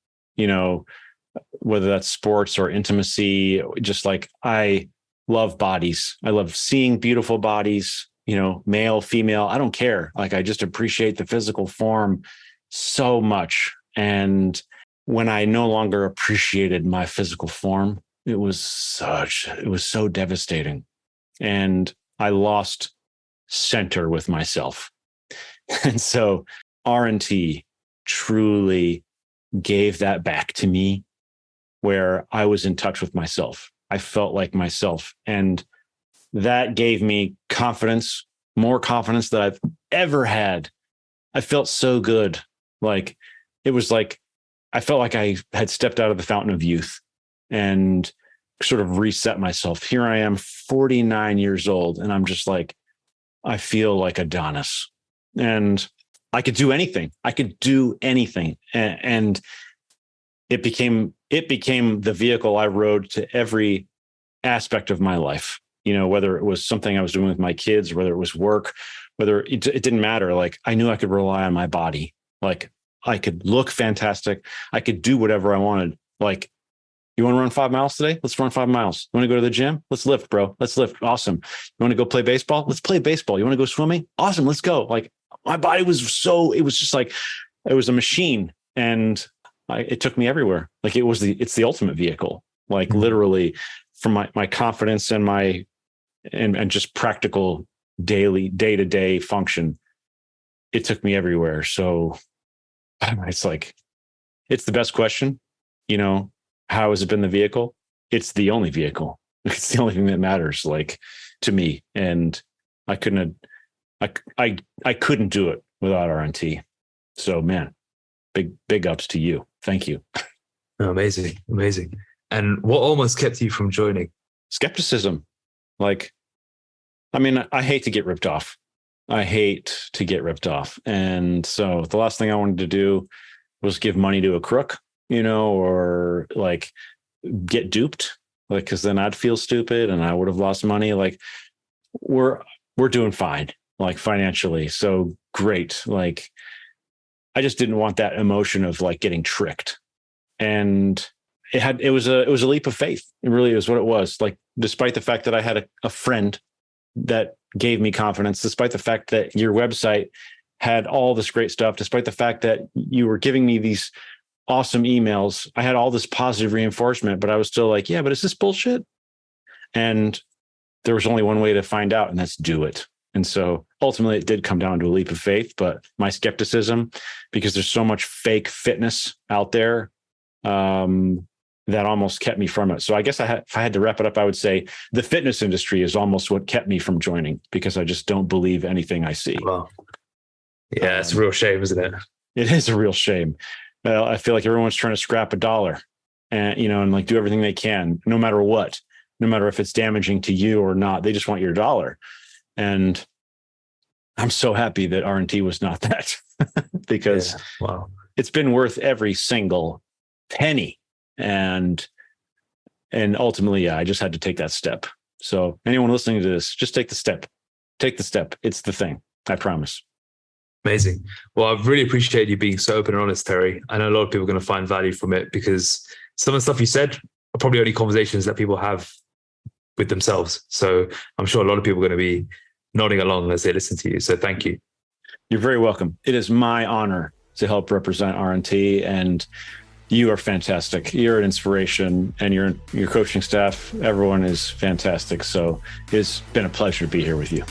whether that's sports or intimacy, just like I love bodies. I love seeing beautiful bodies, male, female, I don't care. Like, I just appreciate the physical form so much. And when I no longer appreciated my physical form, it was so devastating. And I lost center with myself. And so R&T truly gave that back to me, where I was in touch with myself. I felt like myself. And that gave me confidence, more confidence than I've ever had. I felt so good. Like, it was like, I felt like I had stepped out of the fountain of youth and sort of reset myself. Here I am, 49 years old, and I'm just like, I feel like Adonis, and I could do anything. And it became the vehicle I rode to every aspect of my life, whether it was something I was doing with my kids, whether it was work, whether it didn't matter. Like, I knew I could rely on my body. Like, I could look fantastic. I could do whatever I wanted. Like, you want to run 5 miles today? Let's run 5 miles. You want to go to the gym? Let's lift, bro. Let's lift. Awesome. You want to go play baseball? Let's play baseball. You want to go swimming? Awesome. Let's go. Like, my body was it was just like, it was a machine, and it took me everywhere. Like, it's the ultimate vehicle, like literally, for my confidence and and just practical day-to-day function. It took me everywhere. So it's like, it's the best question, how has it been the vehicle? It's the only vehicle. It's the only thing that matters, like, to me. And I couldn't do it without R&T. So, man, big ups to you. Thank you. Oh, amazing. And what almost kept you from joining? Skepticism. Like, I mean, I hate to get ripped off. And so the last thing I wanted to do was give money to a crook, or like get duped, like, because then I'd feel stupid and I would have lost money. Like, we're doing fine, like, financially. So great. Like, I just didn't want that emotion of like getting tricked. And it was a leap of faith. It really is what it was. Like, despite the fact that I had a friend that gave me confidence, despite the fact that your website had all this great stuff, despite the fact that you were giving me these awesome emails, I had all this positive reinforcement, but I was still like, yeah, but is this bullshit? And there was only one way to find out, and that's do it. And so ultimately it did come down to a leap of faith, but my skepticism, because there's so much fake fitness out there, that almost kept me from it. So I guess if I had to wrap it up, I would say the fitness industry is almost what kept me from joining, because I just don't believe anything I see. Wow. Yeah, it's a real shame, isn't it? It is a real shame. I feel like everyone's trying to scrap a dollar and, and like do everything they can, no matter what, no matter if it's damaging to you or not. They just want your dollar. And I'm so happy that R&T was not that, because wow, it's been worth every single penny. And ultimately, I just had to take that step. So anyone listening to this, just take the step. Take the step. It's the thing. I promise. Amazing. Well, I really appreciate you being so open and honest, Terry. I know a lot of people are going to find value from it, because some of the stuff you said are probably only conversations that people have with themselves. So I'm sure a lot of people are going to be nodding along as they listen to you. So thank you. You're very welcome. It is my honor to help represent R&T, and you are fantastic. You're an inspiration, and your coaching staff, everyone is fantastic. So it's been a pleasure to be here with you.